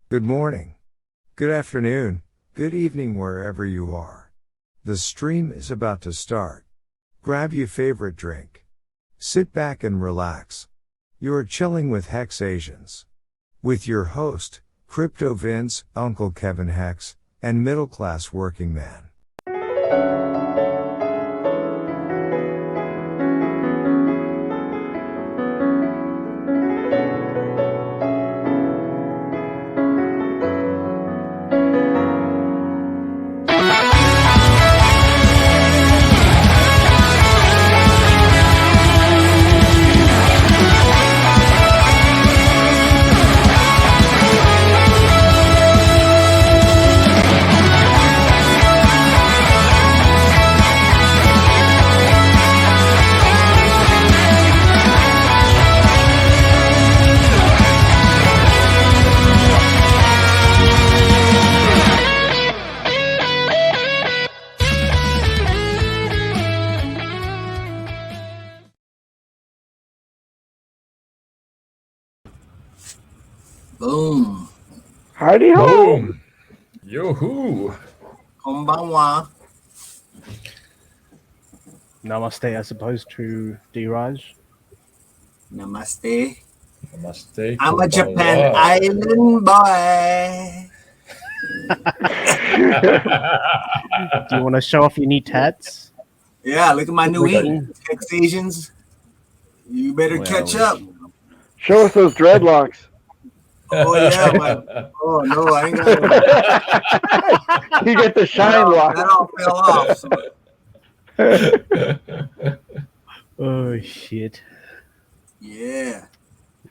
Good morning. Good afternoon. Good evening wherever you are. The stream is about to start. Grab your favorite drink. Sit back and relax. You're chilling with HexAsians. With your host, Crypto Vince, Uncle Kevin Hex, and Middle Class Working Man. Boom. Howdy ho. Boom. Yoo-hoo. Konbanwa. Namaste as opposed to D-Raj. Namaste. Namaste. I'm a Konbanwa. Japan island boy. Do you want to show off your new tats? Yeah, look at my new Wait. ink. HexAsians. You better Well, catch up. Show us those dreadlocks. Oh, yeah. Oh, no, I ain't got You get the shine lock. that all fell off. So, Oh, shit. yeah.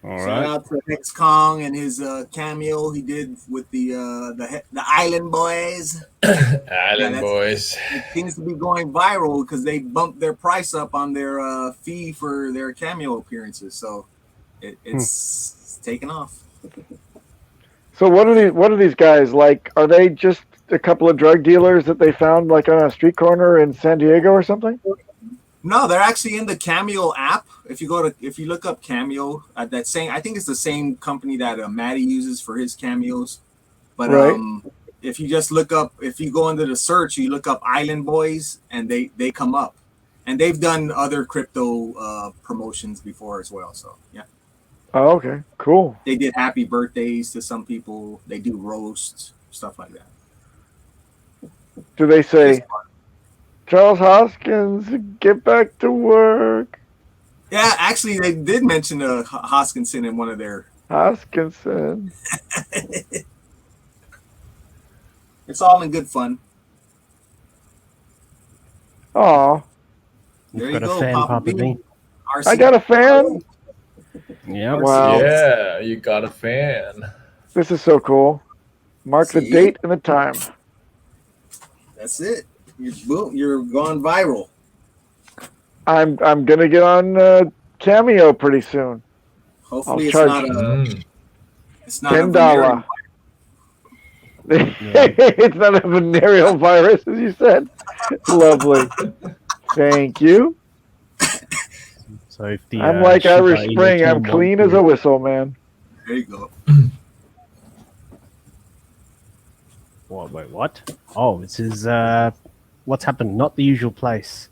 All Shout right. out to Hex Kong and his cameo he did with the Island Boys. Island that's- boys. It seems to be going viral because they bumped their price up on their fee for their cameo appearances. So it's taken off. So what are these guys like? Are they just a couple of drug dealers that they found like on a street corner in San Diego or something? No, they're actually in the Cameo app. If you look up Cameo, I think it's the same company that Maddie uses for his cameos. But Right. if you just if you go into the search, you look up Island Boys, and they come up. And they've done other crypto promotions before as well. So yeah, Oh, okay, cool. they did happy birthdays to some people. They do roasts, stuff like that. Do they say, Charles Hoskins, get back to work? Yeah, actually, they did mention Hoskinson in one of their. Hoskinson. It's all in good fun. Aw, There You've you got go, a fan, Papa Papa B. B. RC. I got a fan. Yeah. Wow. Yeah, you got a fan. This is so cool. Mark the See? date and the time. That's it. You're gone viral. I'm gonna get on Cameo pretty soon. Hopefully, I'll it's charge not a $10. venereal. It's not a venereal virus, as you said. Lovely. Thank you. So if the I'm like Shiba Irish Inu Spring. I'm team clean want as a whistle, man. There you go. Wait, what? Oh, this is what's happened. Not the usual place.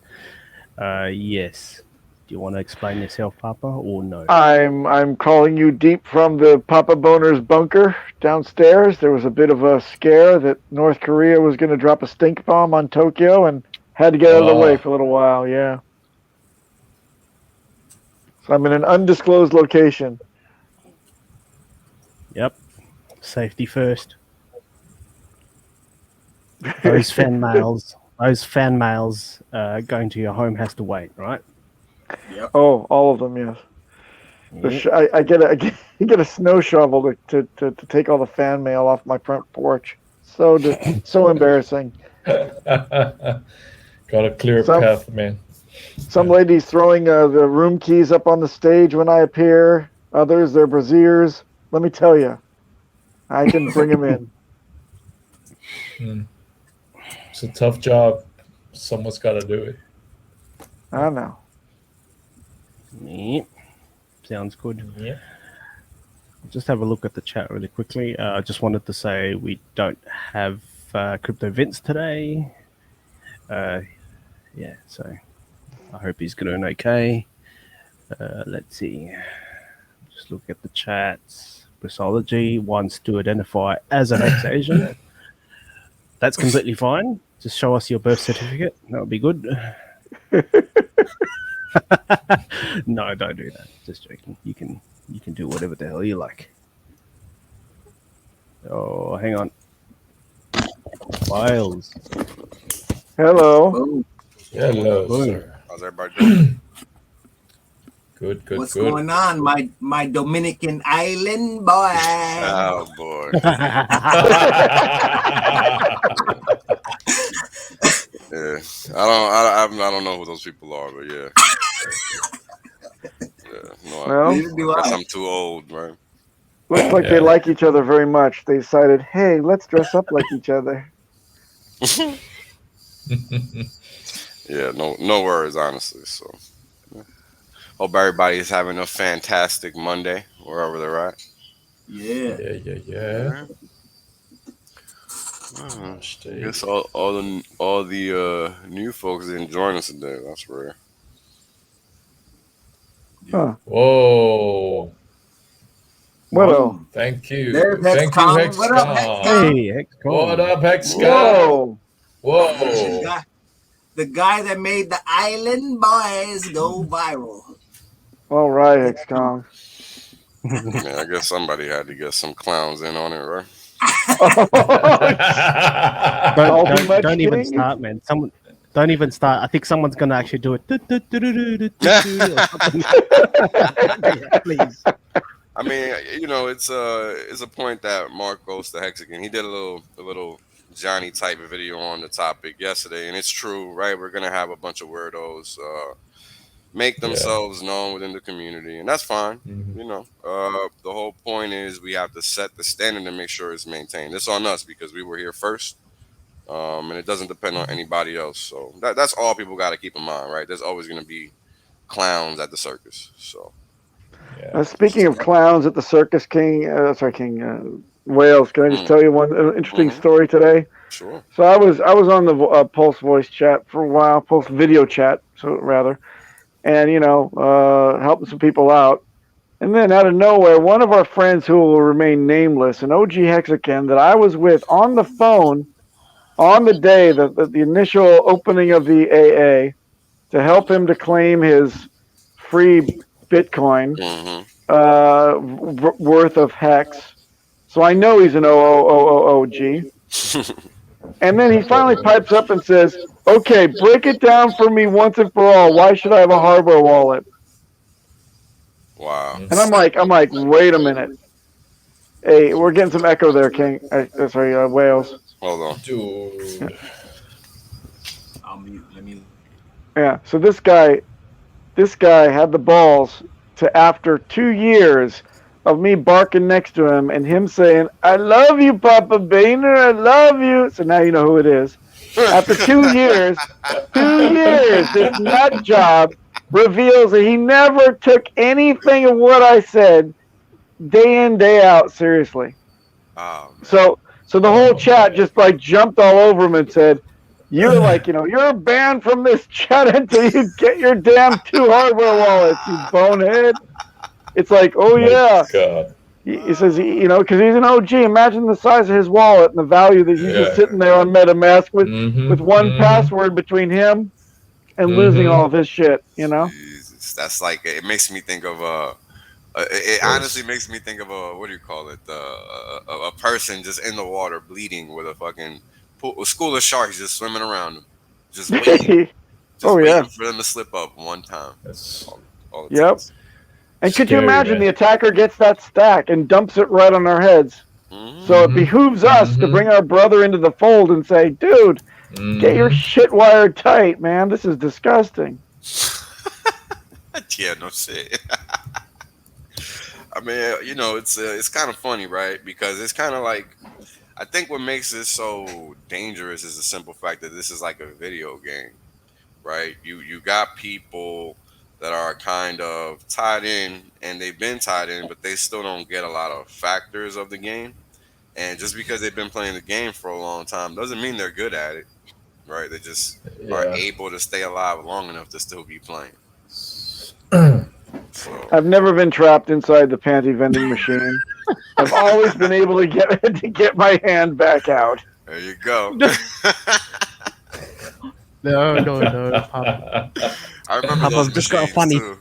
Yes. Do you want to explain yourself, Papa, or no? I'm calling you deep from the Papa Boner's bunker downstairs. There was a bit of a scare that North Korea was going to drop a stink bomb on Tokyo and had to get out of the way for a little while. Yeah. So I'm in an undisclosed location. Yep. Safety first. Those fan mails going to your home has to wait, right? Yep. Oh, all of them, yes. I get a snow shovel to take all the fan mail off my front porch. So embarrassing. Got a clear path, man. Some ladies throwing the room keys up on the stage when I appear. Others, they're braziers. Let me tell you, I can bring them in. It's a tough job. Someone's got to do it. I know. Yep. Sounds good. Yeah. Just have a look at the chat really quickly. I just wanted to say we don't have Crypto Vince today. Yeah, so I hope he's doing okay. Let's see. Just look at the chats. Bristology wants to identify as a HexAsian. That's completely fine. Just show us your birth certificate. That would be good. No, don't do that. Just joking. You can do whatever the hell you like. Oh, hang on. Files. Hello. Boom. Hello, Boom. sir. How's everybody doing? Good, good, What's good. going on, my Dominican island boy? Oh boy. Yeah, I don't know who those people are, but yeah. No, Well, Neither do I guess I. I'm too old, right? looks like they Yeah. like each other very much. They decided, hey, let's dress up like each other. Yeah, no worries, honestly. So, hope everybody's having a fantastic Monday wherever they're at. Yeah. Yeah. I Stay. guess all the new folks didn't join us today. That's rare. Huh. Whoa. What else? Boom. Thank you. There's Thank you, HexCom. What up, HexCom. HexCom? Hey, HexCom. What up, HexCom? Whoa. Whoa. The guy that made the island boys go viral. All right, XCOM. Yeah, I guess somebody had to get some clowns in on it, right? Don't even start, man. Don't even start. I think someone's gonna actually do it. Please. I mean, it's a point that Marcos the Hexican, he did a little Johnny type of video on the topic yesterday, and it's true, right? We're gonna have a bunch of weirdos make themselves known within the community, and that's fine. Mhm. The whole point is we have to set the standard and make sure it's maintained. It's on us because we were here first, and it doesn't depend on anybody else. So that's all people got to keep in mind, right? There's always gonna be clowns at the circus, so. Yeah. Speaking of clowns at the circus, King Wales, can I just tell you one interesting story today? Sure. So I was on the Pulse voice chat for a while, Pulse video chat, so rather, and helping some people out. And then out of nowhere, one of our friends who will remain nameless, an OG Hexican that I was with on the phone on the day the initial opening of the AA to help him to claim his free Bitcoin worth of hex. So I know he's an OG. And then he finally pipes up and says, okay, break it down for me once and for all. Why should I have a hardware wallet? Wow. And I'm like, wait a minute. Hey, we're getting some echo there, King. Sorry, Wales. Hold on. Dude. I'll mute. Let me. Yeah. So this guy had the balls to, after 2 years of me barking next to him and him saying, I love you, Papa Boehner, I love you. So now you know who it is. After 2 years, this nut job reveals that he never took anything of what I said day in, day out seriously. Oh, so the whole chat just like jumped all over him and said, you're like, you're banned from this chat until you get your damn 2 hardware wallets, you bonehead. It's like, oh yeah. God. He says, because he's an OG. Imagine the size of his wallet and the value that he's just sitting there on MetaMask with one password between him and losing all of his shit. Jesus, that's like, it makes me think of it honestly makes me think of what do you call it? A person just in the water bleeding with a fucking a school of sharks just swimming around them, just waiting, waiting for them to slip up one time. That's all it yep. takes. And could you imagine the attacker gets that stack and dumps it right on our heads? So it behooves us to bring our brother into the fold and say, dude, get your shit wired tight, man. This is disgusting. Yeah, no shit. I mean, it's kind of funny, right? Because it's kind of like, I think what makes this so dangerous is the simple fact that this is like a video game, right? You got people that are kind of tied in, and they've been tied in, but they still don't get a lot of factors of the game. And just because they've been playing the game for a long time doesn't mean they're good at it, right? They just are Yeah. able to stay alive long enough to still be playing. So I've never been trapped inside the panty vending machine. I've always been able to get my hand back out. there you go. No, Papa. I remember Papa, those I've just got a machines, funny- too.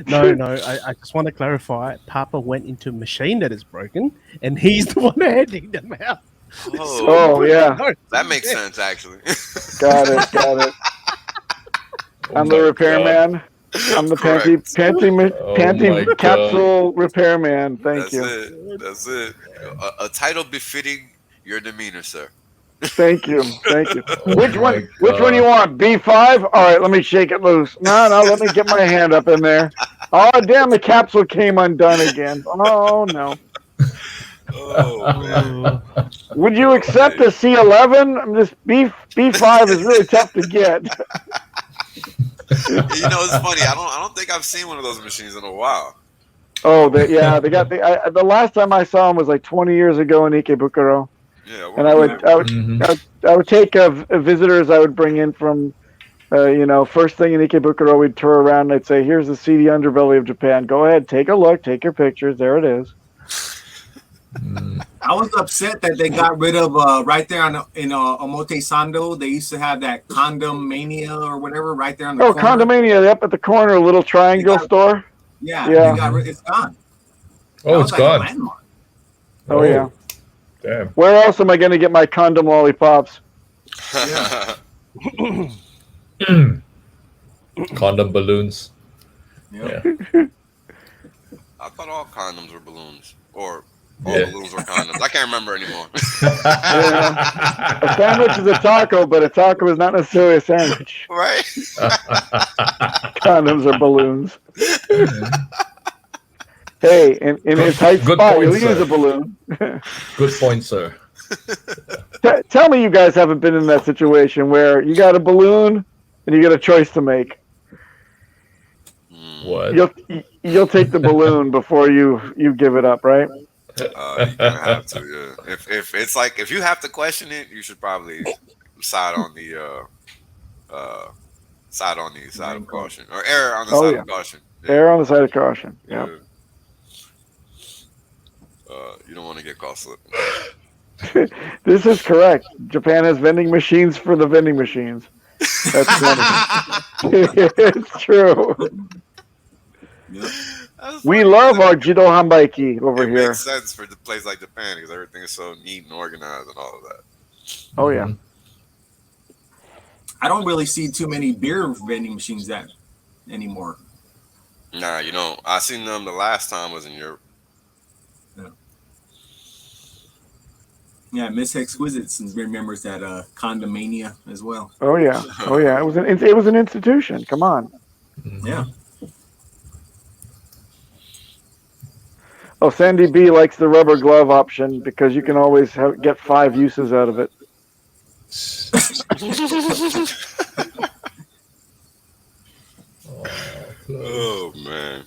No, I just want to clarify. Papa went into a machine that is broken, and he's the one handing them out. Oh, yeah. No, That makes sense, actually. Got it. I'm the repairman. I'm the Correct. panty my God. capsule repairman. Thank you. That's it. A title befitting your demeanor, sir. Thank you. Oh Which my one? Which one God. you want? B5? All right, let me shake it loose. No, let me get my hand up in there. Oh, damn! The capsule came undone again. Oh no. Oh, man. Would you accept a C11? This B5 is really tough to get. You know, it's funny. I don't think I've seen one of those machines in a while. Oh, they got the last time I saw them was like 20 years ago in Ikebukuro. Yeah. And I would take visitors I would bring in from, first thing in Ikebukuro, we'd tour around and I'd say, here's the seedy underbelly of Japan. Go ahead, take a look, take your pictures. There it is. I was upset that they got rid of right there in Omotesando. They used to have that Condom Mania or whatever right there on the corner. Condomania, up at the corner, a little triangle store. Yeah. It's gone. Oh, That it's was like a gone. landmark. Oh, yeah. Damn. Where else am I going to get my condom lollipops? Condom balloons. Yeah. Yeah. I thought all condoms were balloons, or all Yeah. balloons were condoms. I can't remember anymore. A sandwich is a taco, but a taco is not necessarily a sandwich. Right? Condoms are balloons. Hey, in a tight Good spot, point, you'll use sir. a balloon. Good point, sir. Tell me you guys haven't been in that situation where you got a balloon and you got a choice to make. What? You'll take the balloon before you give it up, right? You're gonna have to. Yeah. If it's like if you have to question it, you should probably side on the side of caution, or err on the side of caution. Yeah. Err on the side of caution. Yeah. You don't want to get caught slipping. This is correct. Japan has vending machines for the vending machines. That's funny. It's true. Yeah. We love our Jido Hambaiki over It here. makes sense for the place like Japan because everything is so neat and organized and all of that. Oh yeah. I don't really see too many beer vending machines anymore. Nah, I seen them the last time was in Europe. Yeah, Miss Exquisite remembers that Condomania as well. Oh yeah. It was an institution. Come on. Yeah. Oh, Sandy B likes the rubber glove option because you can always get 5 uses out of it. Oh man.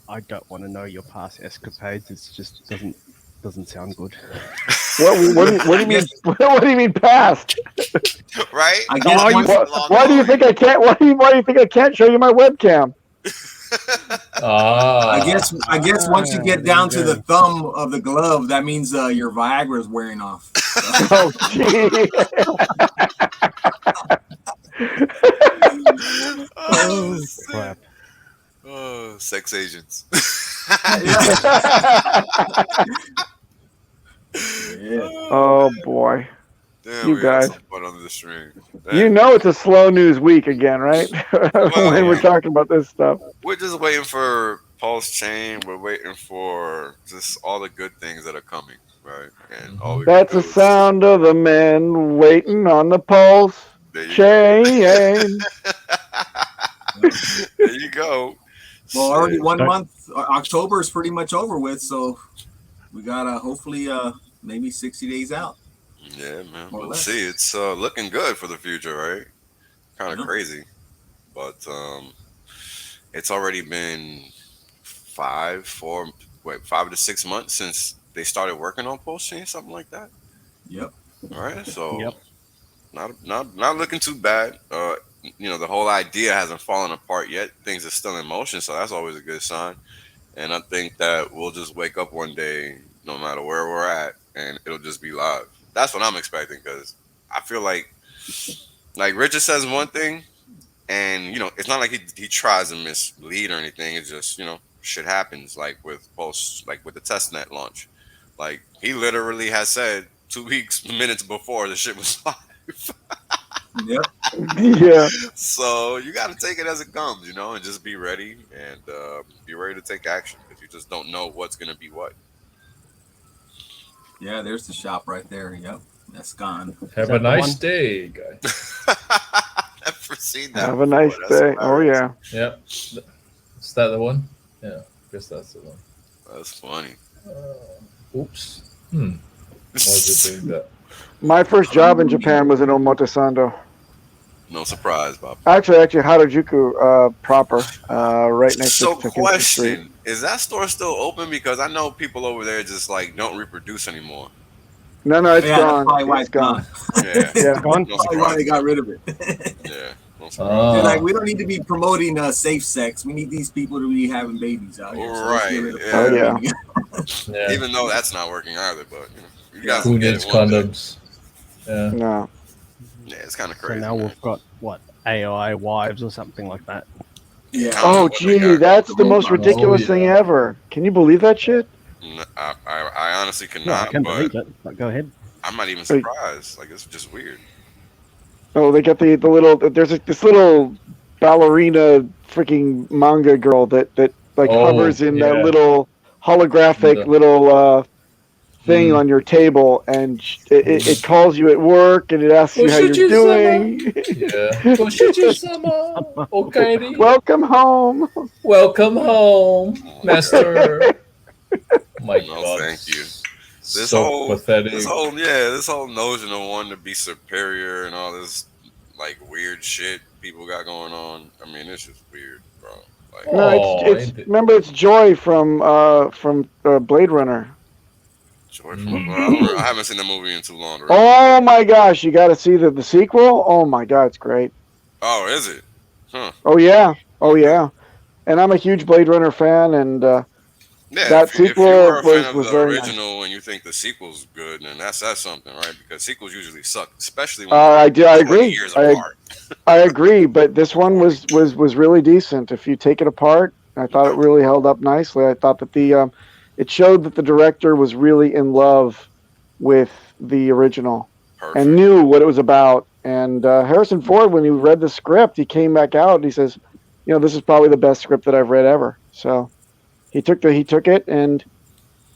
I don't want to know your past escapades. It just doesn't sound good. What do you mean? What do you mean past? Right? I guess Why do you think I can't? Why do you think I can't show you my webcam? I guess once you get down to the thumb of the glove, that means your Viagra is wearing off. Oh, gee. Oh, Crap. oh, sex agents. Oh boy. Damn, You we had guys. some fun under the string. You know it's a slow news week again, right? When we're yeah. talking about this stuff. We're just waiting for PulseChain. We're waiting for just all the good things that are coming, right? And all we That's can the do is- sound of the men waiting on the pulse There you chain. There you go. Well, already Shit. 1 month. October is pretty much over with, so we got hopefully maybe 60 days out. Yeah, man. More or We'll less. see. It's looking good for the future, right? kind of crazy. But it's already been 5 to 6 months since they started working on PulseChain, something like that. Yep. All right, so Yep. not looking too bad. The whole idea hasn't fallen apart yet. Things are still in motion, so that's always a good sign. And I think that we'll just wake up one day, no matter where we're at, and it'll just be live. That's what I'm expecting, because I feel like Richard says one thing, and it's not like he tries to mislead or anything. It's just shit happens, like with with the testnet launch. Like, he literally has said 2 weeks minutes before the shit was live. Yep. Yeah. So you got to take it as it comes, and just be ready, and be ready to take action, because you just don't know what's gonna be what. Yeah, there's the shop right there. Yep. That's gone. Have that a the nice one? day, guys. Never seen that. Have a nice before. That's day. Oh hilarious. yeah. Yep. Is that the one? Yeah, I guess that's the one. That's funny. Oops. Why is it doing that? My first job in Japan was in Omotesando. No surprise, Bob. Actually, Harajuku proper, right next So, to Tokyo Street. question: is that store still open? Because I know people over there just don't reproduce anymore. No, it's Yeah, that's gone. probably why It's gone. Yeah, Yeah. Gone. no Probably why they surprise. got rid of it. Yeah, no surprise. They're like, we don't need to be promoting safe sex. We need these people to be having babies out here. So let's get rid of Right, Oh yeah. yeah. Yeah. Even though that's not working either, but you guys Who will get needs it one day. condoms? Yeah. No. Yeah, it's kind of So crazy. now man. we've got what, AI wives or something like that. Yeah. Oh What they gee, got. that's the most Oh, ridiculous yeah. thing ever. Can you believe that shit? I honestly No, I cannot, can but believe it. But go ahead. I'm not even surprised. Like, it's just weird. Oh, they got the little. There's this little ballerina freaking manga girl that hovers in that yeah. little holographic The- little thing on your table, and it calls you at work, and it asks you how you're doing. Yeah. Koshiji-sama. Okaeri. Welcome home. Welcome home, master. My No, God. thank you. This So whole pathetic. this whole notion of wanting to be superior and all this weird shit people got going on. I mean, it's just weird, bro. Like, Oh, No, it's ain't it? remember it's Joy from Blade Runner. Joy from I haven't seen the movie in too long. Oh my gosh, you got to see the sequel. Oh my God, it's great. Oh, is it? Huh. Oh yeah, and I'm a huge Blade Runner fan, and Yeah, that if you sequel were a fan of was the very nice. original and you think the sequel's good, then that's something, right? Because sequels usually suck, especially when I they're 20 agree. years apart. I agree, but this one was really decent. If you take it apart, I thought it really held up nicely. I thought that it showed that the director was really in love with the original Perfect. and knew what it was about. And Harrison Ford, when he read the script, he came back out and he says, this is probably the best script that I've read ever. So he took it, and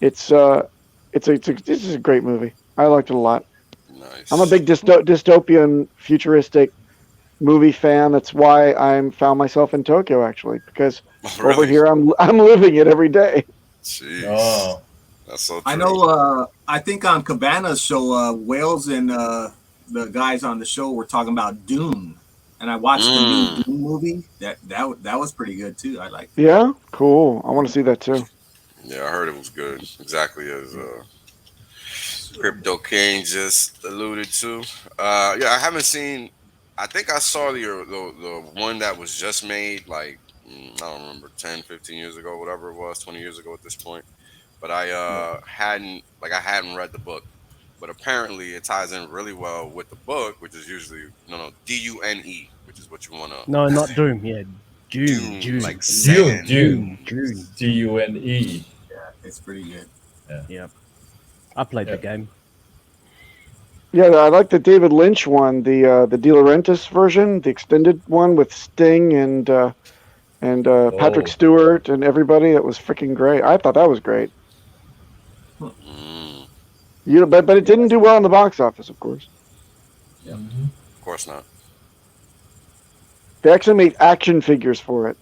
this is a great movie. I liked it a lot. Nice. I'm a big dystopian, futuristic movie fan. That's why I found myself in Tokyo, actually, because Really? over here I'm living it every day. Jeez. Oh. That's so true. I know. I think on Cabana's show, Wales and the guys on the show were talking about Dune, and I watched the new Dune movie. That was pretty good too. I liked it. Yeah, cool. I want to see that too. Yeah, I heard it was good. Exactly as Crypto King just alluded to. Yeah, I haven't seen. I think I saw the one that was just made, I don't remember, 10, 15 years ago, whatever it was, 20 years ago at this point. But I hadn't read the book. But apparently it ties in really well with the book, which is usually Dune, which is what you want to. No, not Doom. Yeah, June. Dune, like June. June. Dune. Yeah, it's pretty good. Yeah, I played the Yeah. game. Yeah, I like the David Lynch one, the De Laurentiis version, the extended one with Sting and Patrick Stewart and everybody. That was freaking great. I thought that was great. But it didn't do well in the box office, of course. Of course not. They actually made action figures for it.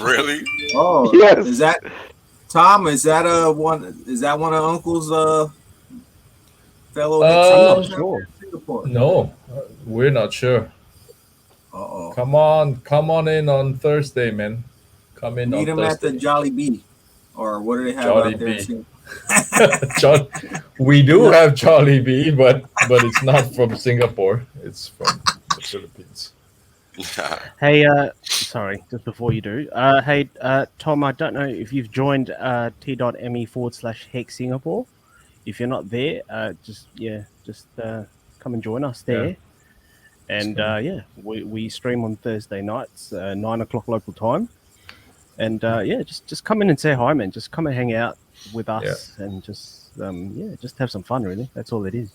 Really? Oh, Yes. Is that Tom? Is that one? Is that one of Uncle's fellow? I'm not sure. Singapore? No, we're not sure. So Come on in on Thursday, man. Come in meet on them at the Thursday. Jolly Bee, or what do they have Jolly out there in Bee. Singapore? John, we do have Jollibee, but it's not from Singapore. It's from the Philippines. Hey, sorry, just before you do, hey, Tom, I don't know if you've joined t.me/Hex Singapore. If you're not there, just come and join us there. And fine. we stream on Thursday nights, 9 o'clock local time. And just come in and say hi, man. Just come and hang out with us, and just have some fun. Really, that's all it is.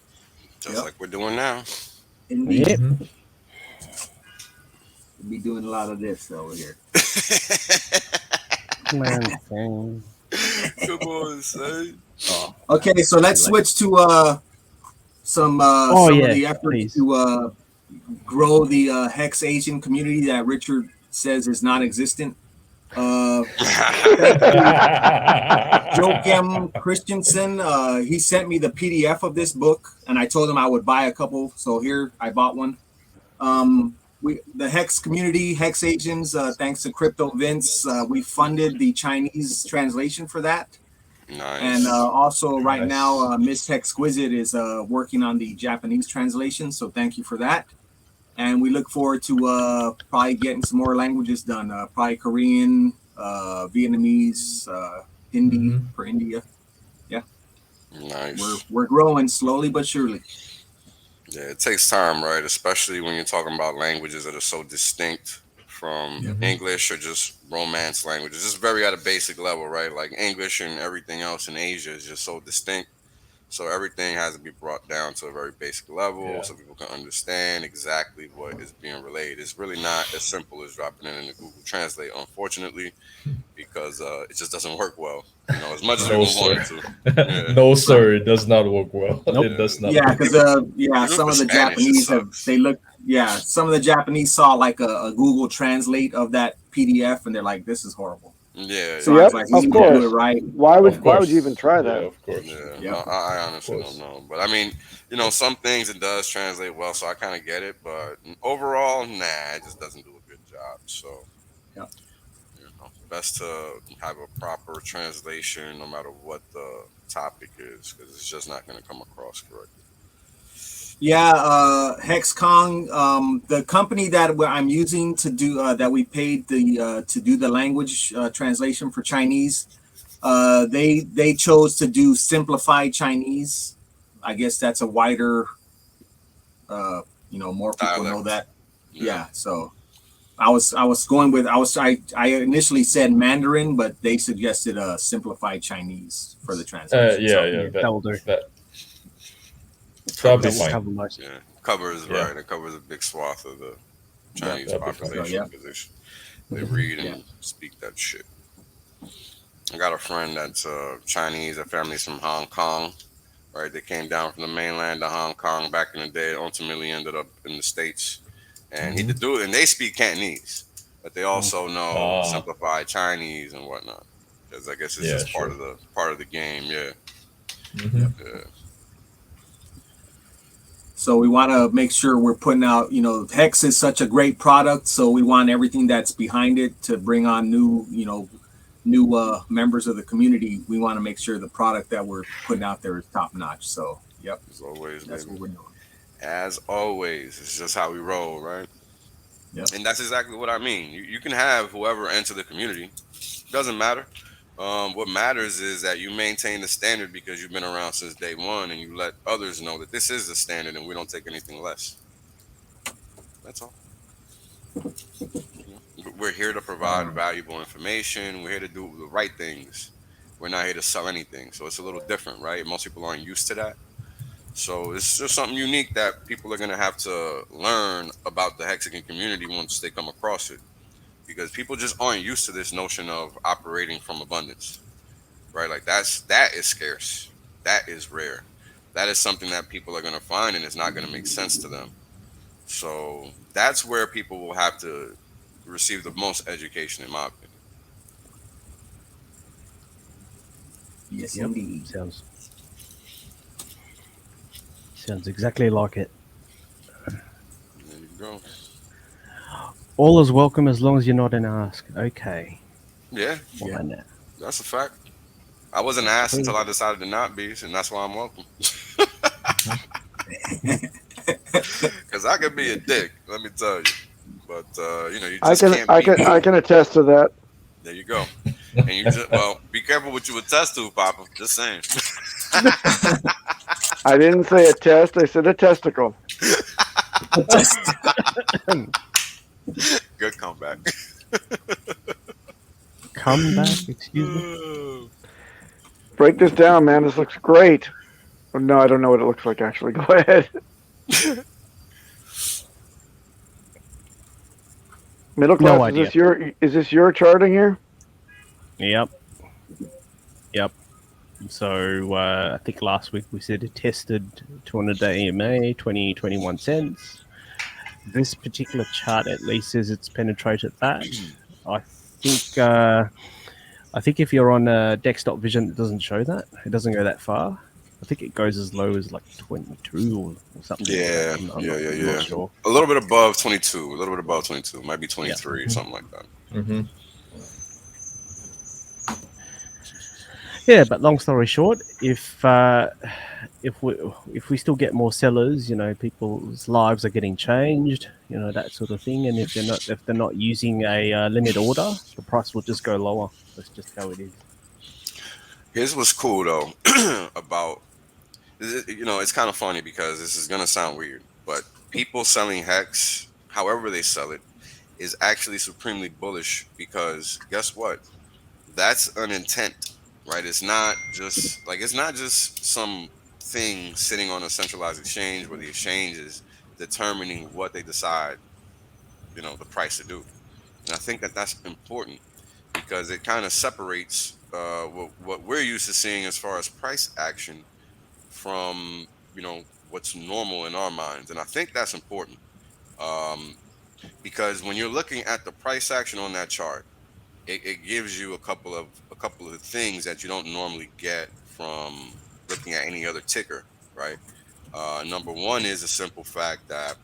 Just like we're doing now. Indeed, Yep. Mhm. we'll be doing a lot of this over here. Man, Come on, son. Okay, so let's switch to some Oh, some of yeah, the efforts please. to grow the HexAsian community that Richard says is non-existent. Thanks to Joakim Christensen. He sent me the PDF of this book, and I told him I would buy a couple. So here, I bought one. The Hex community, HexAsians, thanks to Crypto Vince, we funded the Chinese translation for that. Nice. And also right Nice. now, Miss Exquisite is working on the Japanese translation. So thank you for that. And we look forward to probably getting some more languages done. Probably Korean, Vietnamese, Hindi for India. Yeah. Nice. We're growing slowly but surely. Yeah, it takes time, right? Especially when you're talking about languages that are so distinct from English or just Romance languages. It's very at a basic level, right? Like English and everything else in Asia is just so distinct. So everything has to be brought down to a very basic level so people can understand exactly what is being relayed. It's really not as simple as dropping it into Google Translate, unfortunately, because it just doesn't work well. You know, as much as we No, would sir. want it to. Yeah. No, sir. It does not work well. Nope. It does not. Yeah, work. because Even some for of the Spanish, it Japanese sucks. some of the Japanese saw like a Google Translate of that PDF, and they're like, "This is horrible." Yeah. So I was like, "We of need to course. do it right." Why Of would course. you even try that? Yeah, of course. Yeah, Yep. no, I honestly course. don't know. But I mean, you know, some things it does translate well, so I kind of get it. But overall, nah, it just doesn't do a good job. So, Yep. you know, best to have a proper translation no matter what the topic is, because it's just not going to come across correctly. Yeah, HexCon, the company that I'm using to do that we paid to do the language translation for Chinese, they chose to do simplified Chinese. I guess that's a wider, more people know Dialect. that. Yeah, so I was going with I initially said Mandarin, but they suggested simplified Chinese for the translation. That will do. That'll be That will fine. cover most. Yeah, covers Yeah. right. It covers a big swath of the Chinese that'll be fine. population because they read and speak that shit. I got a friend that's Chinese. Their family's from Hong Kong. Right, they came down from the mainland to Hong Kong back in the day. Ultimately, ended up in the States, and he did do it. And they speak Cantonese, but they also know simplified Chinese and whatnot. Because I guess it's just part of the game. Yeah. Yeah. So we want to make sure we're putting out, Hex is such a great product, so we want everything that's behind it to bring on new members of the community. We want to make sure the product that we're putting out there is top notch. So, yep, as always, that's what we're doing. As always, it's just how we roll, right? Yep. And that's exactly what I mean. You can have whoever enter the community. Doesn't matter. What matters is that you maintain the standard because you've been around since day one, and you let others know that this is the standard, and we don't take anything less. That's all. We're here to provide valuable information. We're here to do the right things. We're not here to sell anything. So it's a little different, right? Most people aren't used to that. So it's just something unique that people are going to have to learn about the Hexican community once they come across it. Because people just aren't used to this notion of operating from abundance, right? Like that is scarce. That is rare. That is something that people are going to find and it's not going to make sense to them. So that's where people will have to receive the most education, in my opinion. Yes, indeed. Sounds exactly like it. There you go. All is welcome as long as you're not an ask. Okay. Yeah, Why not? that's a fact. I wasn't asked until I decided to not be, and that's why I'm welcome. Because I can be a dick, let me tell you. But you I just can can't I beat can me. I can attest to that. There you go. And you just be careful what you attest to, Papa. Just saying. I didn't say a test. I said a testicle. Good comeback. Come back, excuse me. Break this down, man. This looks great. Oh, no, I don't know what it looks like. Actually, go ahead. Middle class. No Is idea. this your charting here? Yep. So I think last week we said it tested 200-day EMA, 21 cents. This particular chart at least says it's penetrated that. I think if you're on desktop vision, it doesn't show that. It doesn't go that far. I think it goes as low as like 22 or something. Yeah, like that. I'm not sure. A little bit above 22. A little bit above 22. Might be 23, something like that. Mm-hmm. Yeah, but long story short, if we still get more sellers, people's lives are getting changed, that sort of thing. And if they're not using a limit order, the price will just go lower. That's just how it is. Here's what's cool though about it's kind of funny because this is gonna sound weird, but people selling hex, however they sell it, is actually supremely bullish because guess what? That's an intent, right? It's not just some thing sitting on a centralized exchange where the exchange is determining what they decide, the price to do. And I think that that's important because it kind of separates what we're used to seeing as far as price action from what's normal in our minds, and I think that's important because when you're looking at the price action on that chart, it gives you a couple of things that you don't normally get from looking at any other ticker, right? Number one is a simple fact that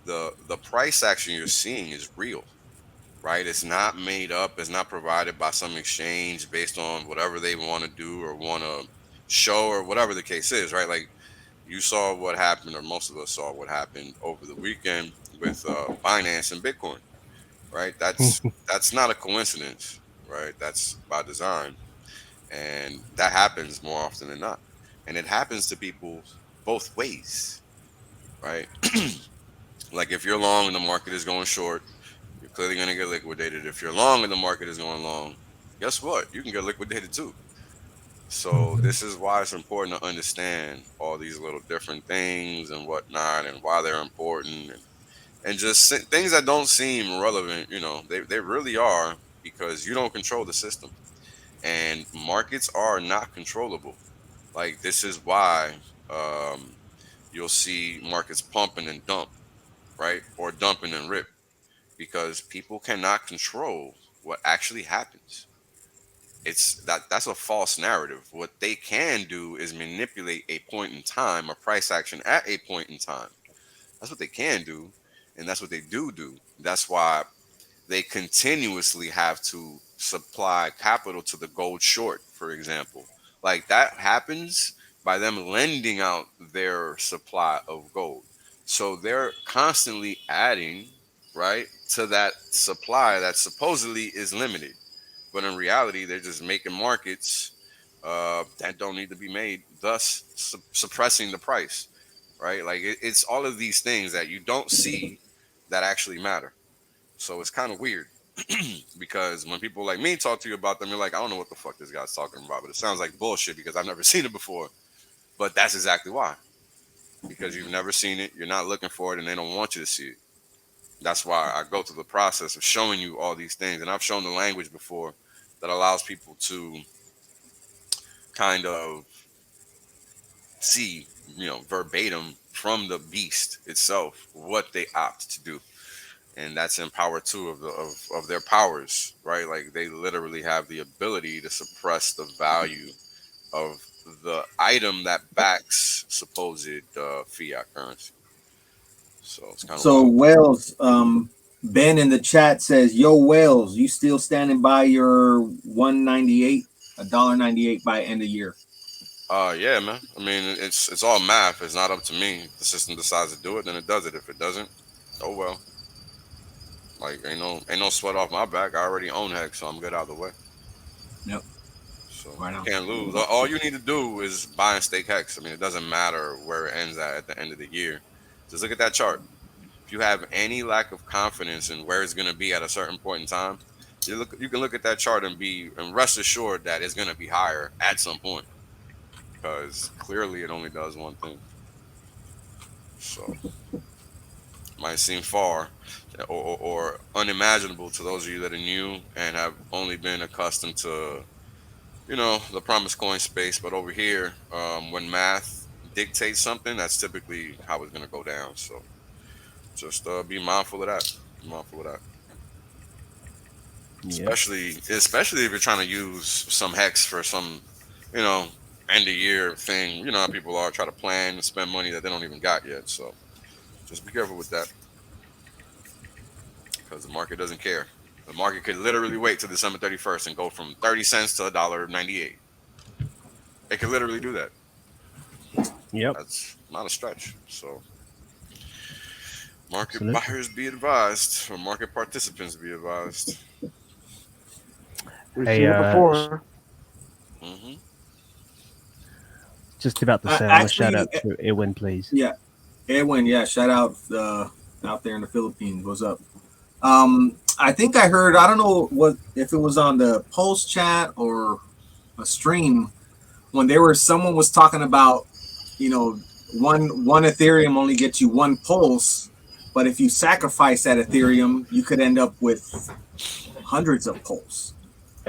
the price action you're seeing is real, right? It's not made up. It's not provided by some exchange based on whatever they want to do or want to show or whatever the case is, right? Like you saw what happened, or most of us saw what happened over the weekend with Binance and Bitcoin, right? That's not a coincidence, right? That's by design, and that happens more often than not, and it happens to people both ways, right? Like if you're long and the market is going short, you're clearly going to get liquidated. If you're long and the market is going long, guess what? You can get liquidated too. So this is why it's important to understand all these little different things and whatnot and why they're important and just things that don't seem relevant, they really are because you don't control the system and markets are not controllable. Like this is why you'll see markets pumping and dump, right? Or dumping and rip because people cannot control what actually happens. That's a false narrative. What they can do is manipulate a point in time, a price action at a point in time. That's what they can do, and that's what they do. That's why they continuously have to supply capital to the gold short, for example. Like that happens by them lending out their supply of gold. So they're constantly adding, right, to that supply that supposedly is limited. But in reality, they're just making markets that don't need to be made, thus suppressing the price, right? Like it's all of these things that you don't see that actually matter. So it's kind of weird because when people like me talk to you about them, you're like, I don't know what the fuck this guy's talking about, but it sounds like bullshit because I've never seen it before. But that's exactly why. Because you've never seen it, you're not looking for it, and they don't want you to see it. That's why I go through the process of showing you all these things. And I've shown the language before that allows people to kind of see, verbatim from the beast itself what they opt to do. And that's in power two of their powers, right? Like they literally have the ability to suppress the value of the item that backs supposed fiat currency. So it's kind of So wild. Wales, Ben in the chat says, "Yo, Wales, you still standing by your $1.98 by end of year?" Yeah, man. I mean, it's all math. It's not up to me. If the system decides to do it, then it does it. If it doesn't, oh well. Like ain't no sweat off my back. I already own Hex, so I'm good out of the way. Yep. So Right on. you can't lose. All you need to do is buy and stake Hex. I mean, it doesn't matter where it ends at the end of the year. Just look at that chart. If you have any lack of confidence in where it's going to be at a certain point in time, you can look at that chart and rest assured that it's going to be higher at some point, because clearly it only does one thing. So might seem far or unimaginable to those of you that are new and have only been accustomed to, the promised coin space. But over here, when math dictates something, that's typically how it's going to go down. So just be mindful of that. Be mindful of that. Yep. Especially if you're trying to use some Hex for some, end of year thing. You know how people are, try to plan and spend money that they don't even got yet. So just be careful with that, because the market doesn't care. The market could literally wait till December 31st and go from 30 cents to $1.98. It could literally do that. Yep. That's not a stretch. So market buyers be advised, or market participants be advised. We've seen it before. Mm-hmm. Just about to say, I want to shout out to Edwin, please. Yeah, Edwin. Yeah, shout out out there in the Philippines. What's up? I think I heard. I don't know if it was on the Pulse chat or a stream when someone was talking about, one Ethereum only gets you one Pulse, but if you sacrifice that Ethereum, you could end up with hundreds of Pulse.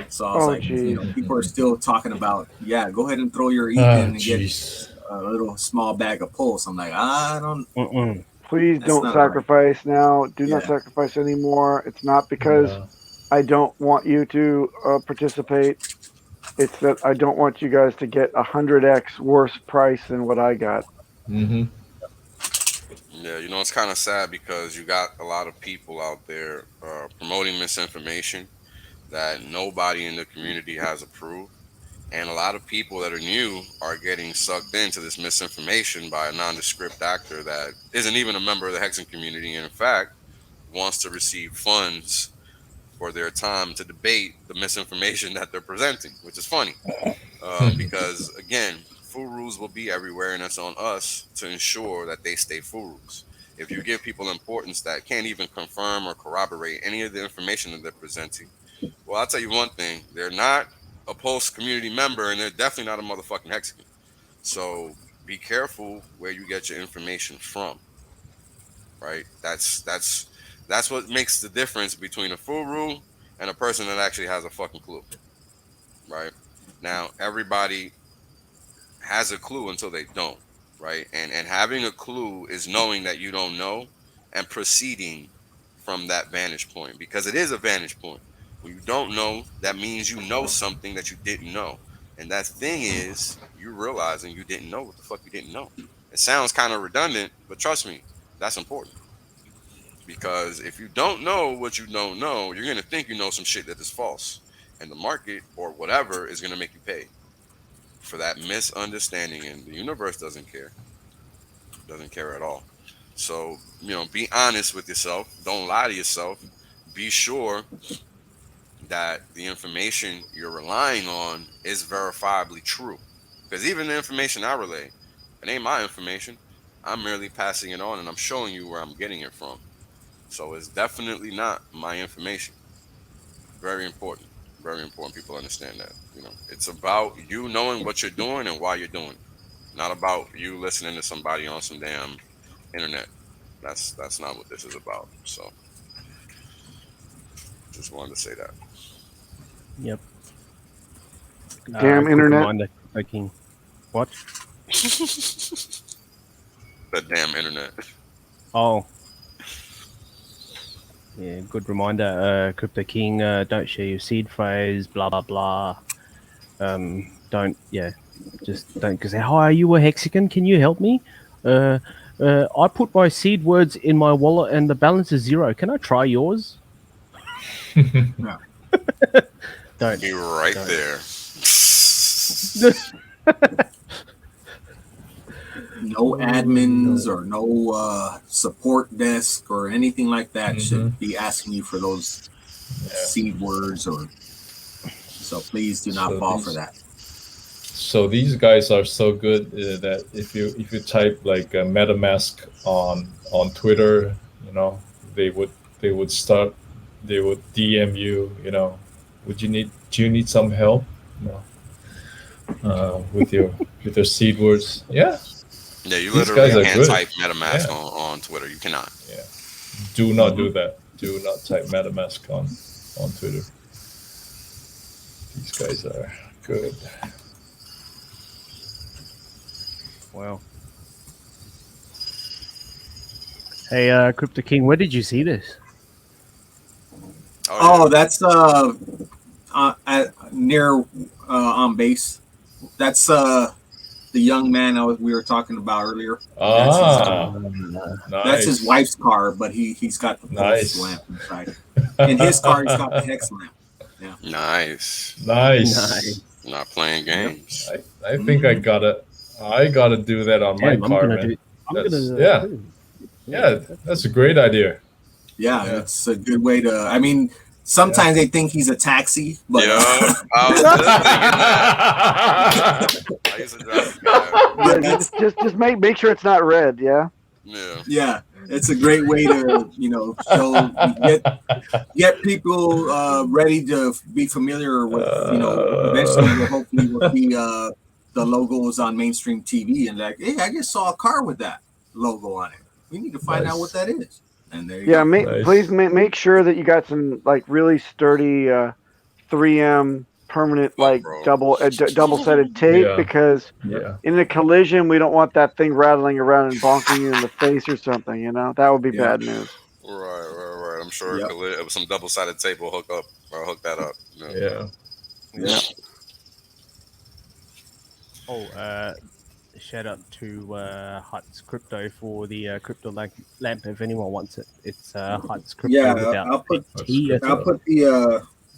So I was people are still talking about, go ahead and throw your ETH in and get a little small bag of Pulse. I'm like, I don't. Please don't sacrifice now. Do not sacrifice anymore. It's not because I don't want you to participate. It's that I don't want you guys to get 100x worse price than what I got. Mm-hmm. Yeah, it's kind of sad because you got a lot of people out there promoting misinformation that nobody in the community has approved. And a lot of people that are new are getting sucked into this misinformation by a nondescript actor that isn't even a member of the Hexan community, and in fact wants to receive funds for their time to debate the misinformation that they're presenting, which is funny. Because again, full rules will be everywhere, and it's on us to ensure that they stay full rules. If you give people importance that can't even confirm or corroborate any of the information that they're presenting, well, I'll tell you one thing: they're not a Pulse community member, and they're definitely not a motherfucking Hexican. So be careful where you get your information from. Right? That's what makes the difference between a full rule and a person that actually has a fucking clue. Right? Now, everybody has a clue until they don't. Right? And having a clue is knowing that you don't know and proceeding from that vantage point, because it is a vantage point. When you don't know, that means you know something that you didn't know. And that thing is you realizing you didn't know what the fuck you didn't know. It sounds kind of redundant, but trust me, that's important. Because if you don't know what you don't know, you're going to think you know some shit that is false. And the market or whatever is going to make you pay for that misunderstanding. And the universe doesn't care. Doesn't care at all. So, be honest with yourself. Don't lie to yourself. Be sure that the information you're relying on is verifiably true. Because even the information I relay, it ain't my information. I'm merely passing it on, and I'm showing you where I'm getting it from. So it's definitely not my information. Very important. Very important people understand that. It's about you knowing what you're doing and why you're doing it. Not about you listening to somebody on some damn internet. That's not what this is about. So just wanted to say that. Yep. Damn internet. What? The damn internet. Oh. Yeah, good reminder. Crypto King, don't share your seed phrase, blah, blah, blah. Just don't say, hi, are you a Hexican? Can you help me? I put my seed words in my wallet and the balance is 0. Can I try yours? No. Don't. Be right Don't. there. No admins or no support desk or anything like that should be asking you for those seed words, or so please do not fall for that. So these guys are so good that if you type like MetaMask on Twitter, you know, they would DM you, you know, do you need some help? With your seed words. Yeah. Yeah, you These literally guys are can't good. type MetaMask on Twitter. You cannot. Yeah. Do not do that. Do not type MetaMask on Twitter. These guys are good. Wow. Hey, Crypto King, where did you see this? Oh, that's near on base. That's the young man we were talking about earlier. That's his wife's car, but he's got the pulse lamp inside. In his car, he's got the hex lamp. Yeah. Nice. Not playing games. I think I gotta do that on my car, man. That's a great idea. Yeah, that's a good way to. I mean, sometimes they think he's a taxi, but I was just thinking that. Just make sure it's not red. Yeah. Yeah, it's a great way to get people ready to be familiar with eventually hopefully will see the logos on mainstream TV and like, hey, I just saw a car with that logo on it. We need to find out what that is. And there you go. Please make sure that you got some like really sturdy 3M permanent double-sided tape because in a collision we don't want that thing rattling around and bonking you in the face or something. You know, that would be bad news. Right. I'm sure some double-sided tape will hook that up. Yeah. Oh, shout out to Huts Crypto for the crypto lamp if anyone wants it. It's Huts Crypto. Yeah, I'll put the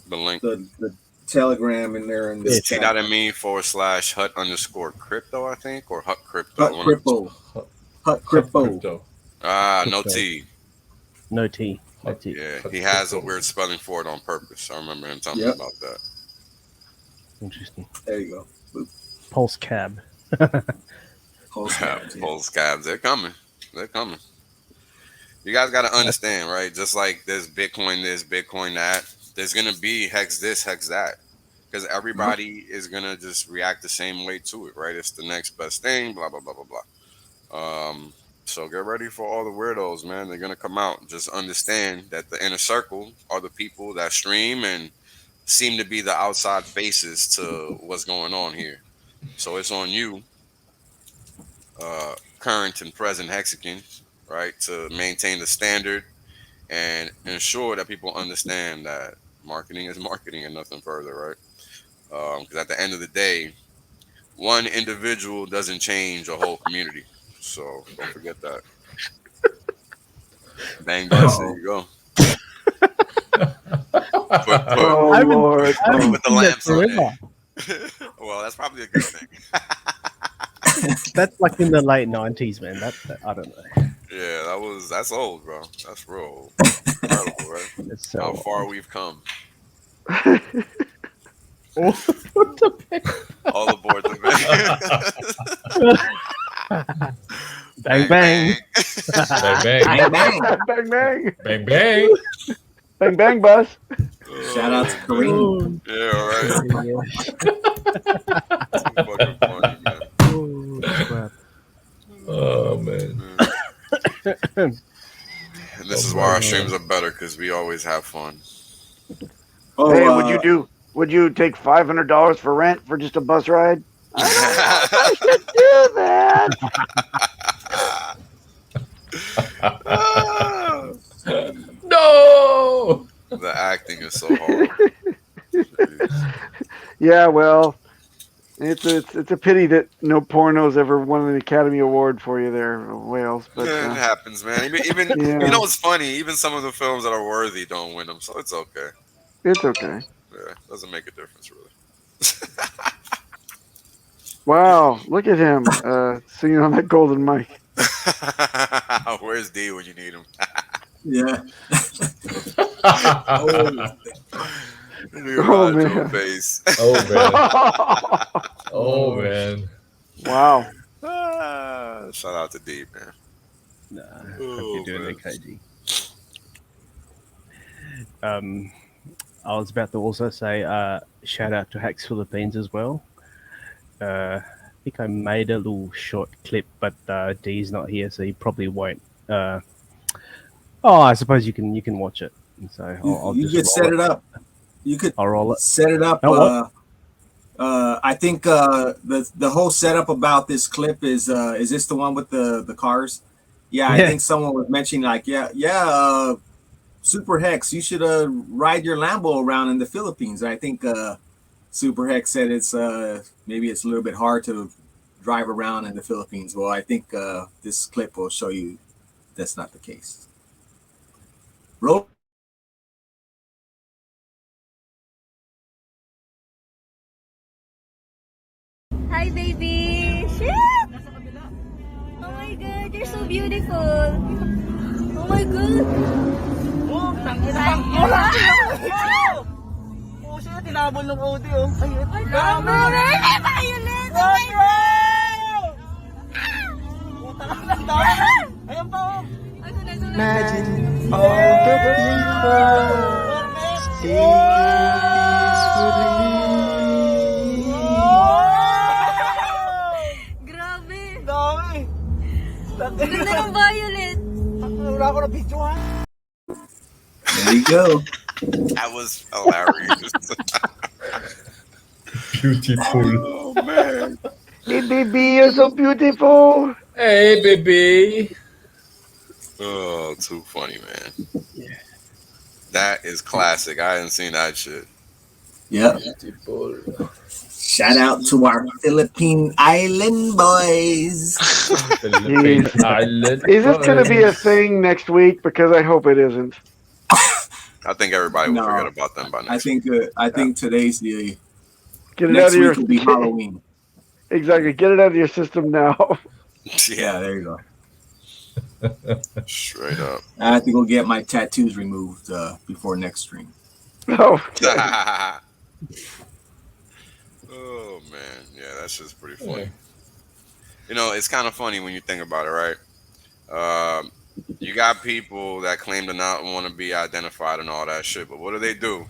link, the Telegram in there. And t.me/hut_crypto, I think, or Hut Crypto. Hut Crypto. No T. No T. Yeah, he has a weird spelling for it on purpose. I remember him telling me about that. Interesting. There you go. Pulse Cab. Pulse cabs. They're coming. You guys got to understand, right? Just like there's Bitcoin this, Bitcoin that, there's going to be hex this, hex that. Because everybody is going to just react the same way to it, right? It's the next best thing, blah, blah, blah, blah, blah. So get ready for all the weirdos, man. They're going to come out. Just understand that the inner circle are the people that stream and seem to be the outside faces to what's going on here. So it's on you, current and present Hexicans, right, to maintain the standard and ensure that people understand that marketing is marketing and nothing further, right? Because at the end of the day, one individual doesn't change a whole community. So don't forget that. Bang, bus, there you go. Put the lamps on it. Well, that's probably a good thing. That's like in the late 90s, man. That I don't know. Yeah, that's old, bro. That's real old. Incredible, right? So how far we've come. All aboard the bang bang. Bang bang. Bang bang. Bang bang. Bang bang, bus. Shout out to Kareem. Yeah, right. Too fucking funny, man. Oh man. And this is why our streams are better, because we always have fun. Hey, would you take $500 for rent for just a bus ride? I should do that. No. The acting is so hard. Yeah, well, It's a pity that no pornos ever won an Academy Award for you there, Wales. But it happens, man. Even yeah, you know what's funny? Even some of the films that are worthy don't win them, so it's okay. it's okay. Yeah, doesn't make a difference really. Wow, look at him singing on that golden mic. Where's D when you need him? Yeah. Oh man. Face. Oh man. Oh man. Wow. Shout out to D, man. Nah, hope you're doing okay, G. I was about to also say shout out to Hex Philippines as well. I think I made a little short clip, but D's not here, so he probably won't. I suppose you can watch it. So I'll you just could set it up. You could I'll roll it. set it up. Oh, I think the whole setup about this clip is this the one with the cars? Yeah, I think someone was mentioning like Super Hex, you should ride your Lambo around in the Philippines. I think Super Hex said it's maybe it's a little bit hard to drive around in the Philippines. Well, I think this clip will show you that's not the case. Roll. Hi, baby! Shit! Oh my god, you're so beautiful! Oh my god! Oh, tangina! Oh, siya tinabol ng OD, oh. Ayun. Ay, violet! Oh my god! Puta lang ng dami. Ayun pa, oh. Imagine all the people Grabe! dami. Ganda ng violet! Wala ko na video, ha? There you go. That was hilarious. Beautiful. Oh man. Hey baby, you're so beautiful. Hey baby. Oh, too funny, man. Yeah. That is classic. I hadn't seen that shit. Yep. Beautiful. Shout out to our Philippine Island boys. Philippine Island. Is this going to be a thing next week? Because I hope it isn't. I think everybody will No. forget about them by next I think today's the Get it next out of your week will be Halloween. Exactly. Get it out of your system now. week. Yeah, there you go. Straight up. I have to go get my tattoos removed before next stream. Oh, Oh man, yeah, that's just pretty funny. You know, it's kind of funny when you think about it, right? You got people that claim to not want to be identified and all that shit, but what do?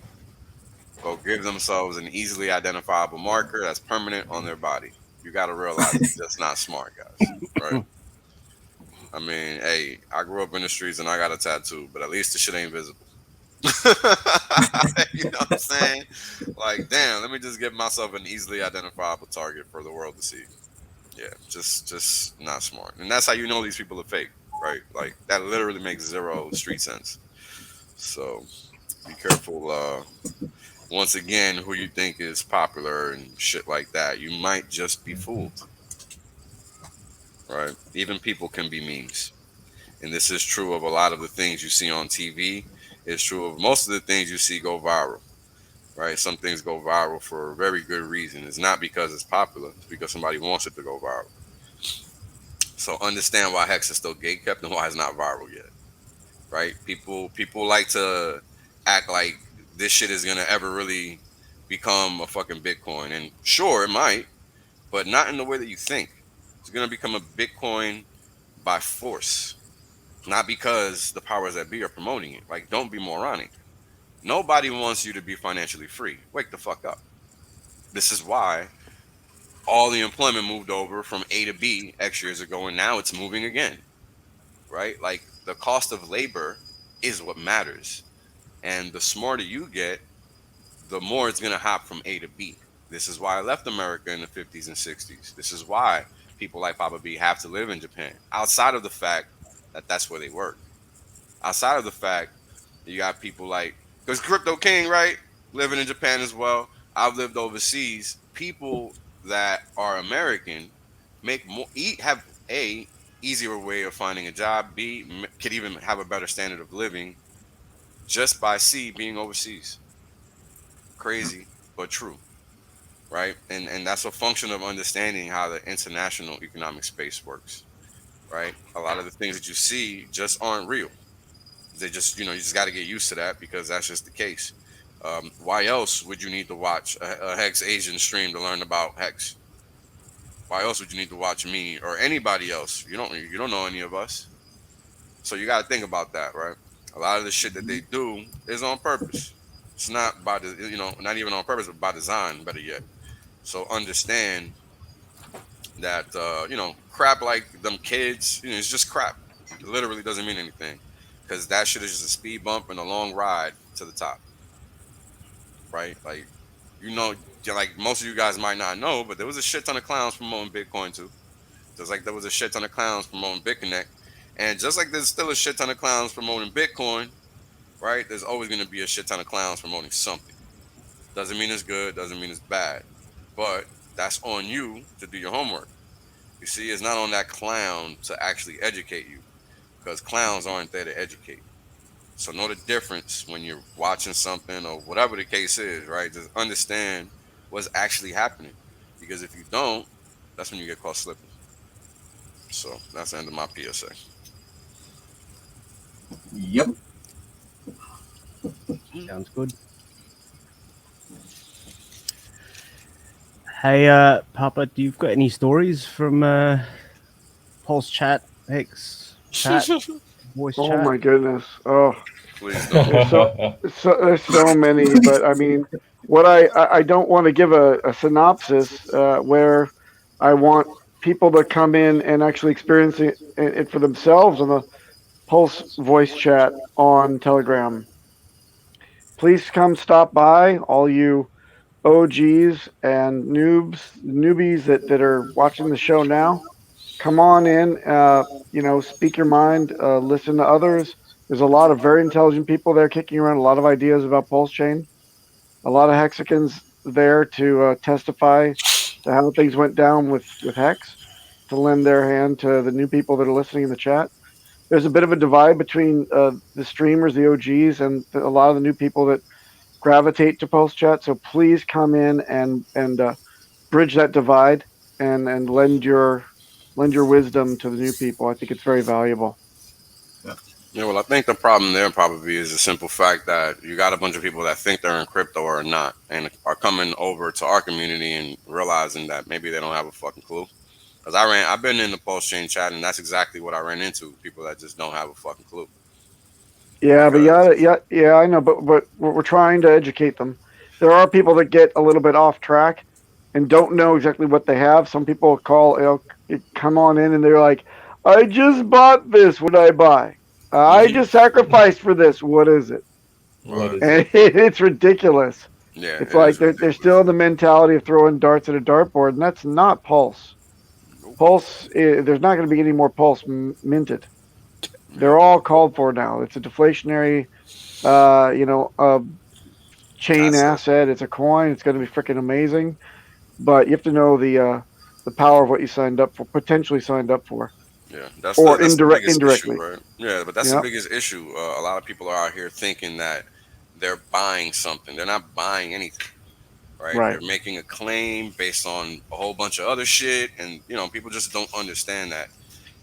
Go give themselves an easily identifiable marker that's permanent on their body. You got to realize it's just not smart, guys, right? I mean, hey, I grew up in the streets and I got a tattoo, but at least the shit ain't visible. You know what I'm saying? Like, damn, let me just give myself an easily identifiable target for the world to see. Yeah, just not smart. And that's how you know these people are fake, right? Like, that literally makes zero street sense. So be careful, once again, who you think is popular and shit like that. You might just be fooled, right? Even people can be memes. And this is true of a lot of the things you see on TV. It's true of most of the things you see go viral, right? Some things go viral for a very good reason. It's not because it's popular. It's because somebody wants it to go viral. So understand why Hex is still gatekept and why it's not viral yet, right? People like to act like this shit is going to ever really become a fucking Bitcoin. And sure, it might, but not in the way that you think. It's going to become a Bitcoin by force. Not because the powers that be are promoting it. Like, don't be moronic. Nobody wants you to be financially free. Wake the fuck up. This is why all the employment moved over from A to B X years ago, and now it's moving again, right? Like, the cost of labor is what matters. And the smarter you get, the more it's going to hop from A to B. This is why I left America in the 50s and 60s. This is why people like Papa B have to live in Japan. Outside of the fact that that's where they work. Outside of the fact that you got people like, because Crypto King, right? Living in Japan as well. I've lived overseas. People that are American make more have a easier way of finding a job, b could even have a better standard of living just by c being overseas. Crazy but true, right? And that's a function of understanding how the international economic space works, right? A lot of the things that you see just aren't real. They just, you just got to get used to that because that's just the case. Why else would you need to watch a Hex Asian stream to learn about Hex? Why else would you need to watch me or anybody else? You don't know any of us, so you got to think about that, right? A lot of the shit that they do is on purpose. It's not by the not even on purpose, but by design. Better yet, so understand that crap like them kids, it's just crap. It literally doesn't mean anything because that shit is just a speed bump and a long ride to the top, right? Like, you know, like most of you guys might not know, but there was a shit ton of clowns promoting Bitcoin too. Just like there was a shit ton of clowns promoting BitConnect, and just like there's still a shit ton of clowns promoting Bitcoin, right? There's always going to be a shit ton of clowns promoting something. Doesn't mean it's good, doesn't mean it's bad, but that's on you to do your homework. You see, it's not on that clown to actually educate you because clowns aren't there to educate. So know the difference when you're watching something or whatever the case is, right? Just understand what's actually happening. Because if you don't, that's when you get caught slipping. So that's the end of my PSA. Yep. Sounds good. Hey, Papa, do you've got any stories from Pulse Chat, Hex Chat, voice Oh chat? my goodness. Oh, Please don't. there's so many, but I mean, what I don't want to give a synopsis where I want people to come in and actually experience it for themselves on the Pulse voice chat on Telegram. Please come stop by, all you OGs and newbies that are watching the show now. Come on in, speak your mind, listen to others. There's a lot of very intelligent people there kicking around a lot of ideas about PulseChain. A lot of Hexicans there to testify to how things went down with Hex, to lend their hand to the new people that are listening in the chat. There's a bit of a divide between the streamers, the OGs, and a lot of the new people that gravitate to Pulse Chat. So please come in and bridge that divide and lend your wisdom to the new people. I think it's very valuable. Yeah, well, I think the problem there probably is the simple fact that you got a bunch of people that think they're in crypto or not, and are coming over to our community and realizing that maybe they don't have a fucking clue. Because I've been in the PulseChain chat, and that's exactly what I ran into: people that just don't have a fucking clue. Yeah, but Because yeah, I know, but we're trying to educate them. There are people that get a little bit off track and don't know exactly what they have. Some people come on in and they're like, "I just bought this. What did I buy? I just sacrificed for this. What is it?" What is And it? it's ridiculous. yeah, It's it like is they're ridiculous. still in the mentality of throwing darts at a dartboard, and that's not Pulse. Nope. Pulse, there's not going to be any more Pulse minted. They're all called for now. It's a deflationary, a chain That's it. asset. It's a coin. It's going to be freaking amazing. But you have to know the power of what you signed up for, potentially signed up for, Yeah, or that's the biggest issue, indirectly. right? Yeah, but that's the Yeah, biggest issue. A lot of people are out here thinking that they're buying something. They're not buying anything, right? right, They're making a claim based on a whole bunch of other shit, and people just don't understand that.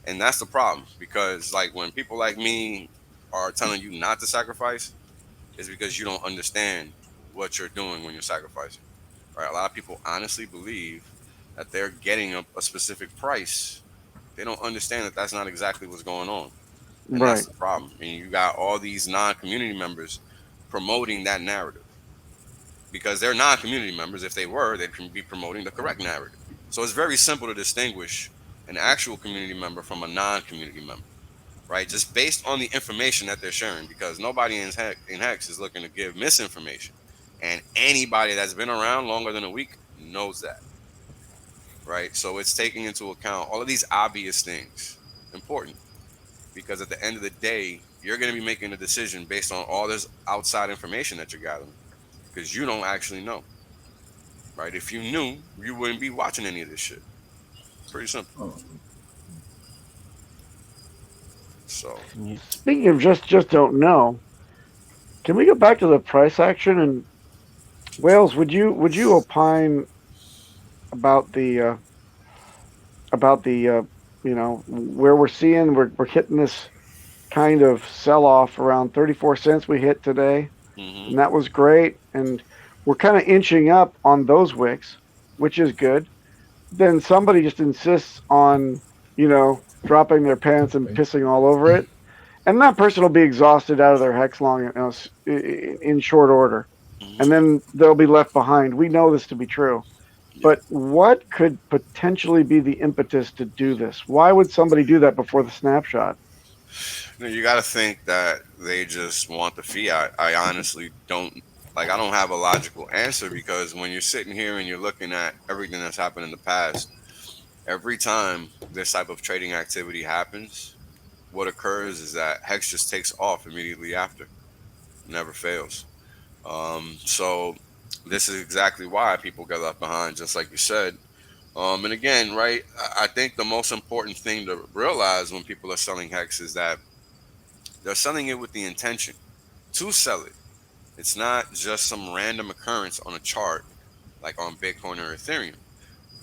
And that's the problem because, like, when people like me are telling you not to sacrifice, is because you don't understand what you're doing when you're sacrificing, right? A lot of people honestly believe that they're getting a specific price. They don't understand that that's not exactly what's going on, and that's right, the problem. And you got all these non-community members promoting that narrative because they're non-community members. If they were, they'd be promoting the correct narrative. So it's very simple to distinguish an actual community member from a non-community member, right? Just based on the information that they're sharing, because nobody in Hex is looking to give misinformation, and anybody that's been around longer than a week knows that, right? So it's taking into account all of these obvious things, important, because at the end of the day, you're going to be making a decision based on all this outside information that you're gathering, because you don't actually know. right? If you knew, you wouldn't be watching any of this shit. Pretty simple. Oh. So Speaking of just don't know, can we go back to the price action? And Wales, would you opine about the where we're hitting this kind of sell off around 34 cents we hit today, hmm and that was great, and we're kind of inching up on those wicks, which is good. Then somebody just insists on dropping their pants and pissing all over it, and that person will be exhausted out of their hex long in short order, and hmm then they'll be left behind. We know this to be true. yeah. But what could potentially be the impetus to do this? Why would somebody do that before the snapshot? You got to think that they just want the fiat. I honestly don't like. I don't have a logical answer because when you're sitting here and you're looking at everything that's happened in the past, every time this type of trading activity happens, what occurs is that Hex just takes off immediately after. Never fails. So this is exactly why people get left behind, just like you said. And again, right, I think the most important thing to realize when people are selling Hex is that they're selling it with the intention to sell it. It's not just some random occurrence on a chart like on Bitcoin or Ethereum.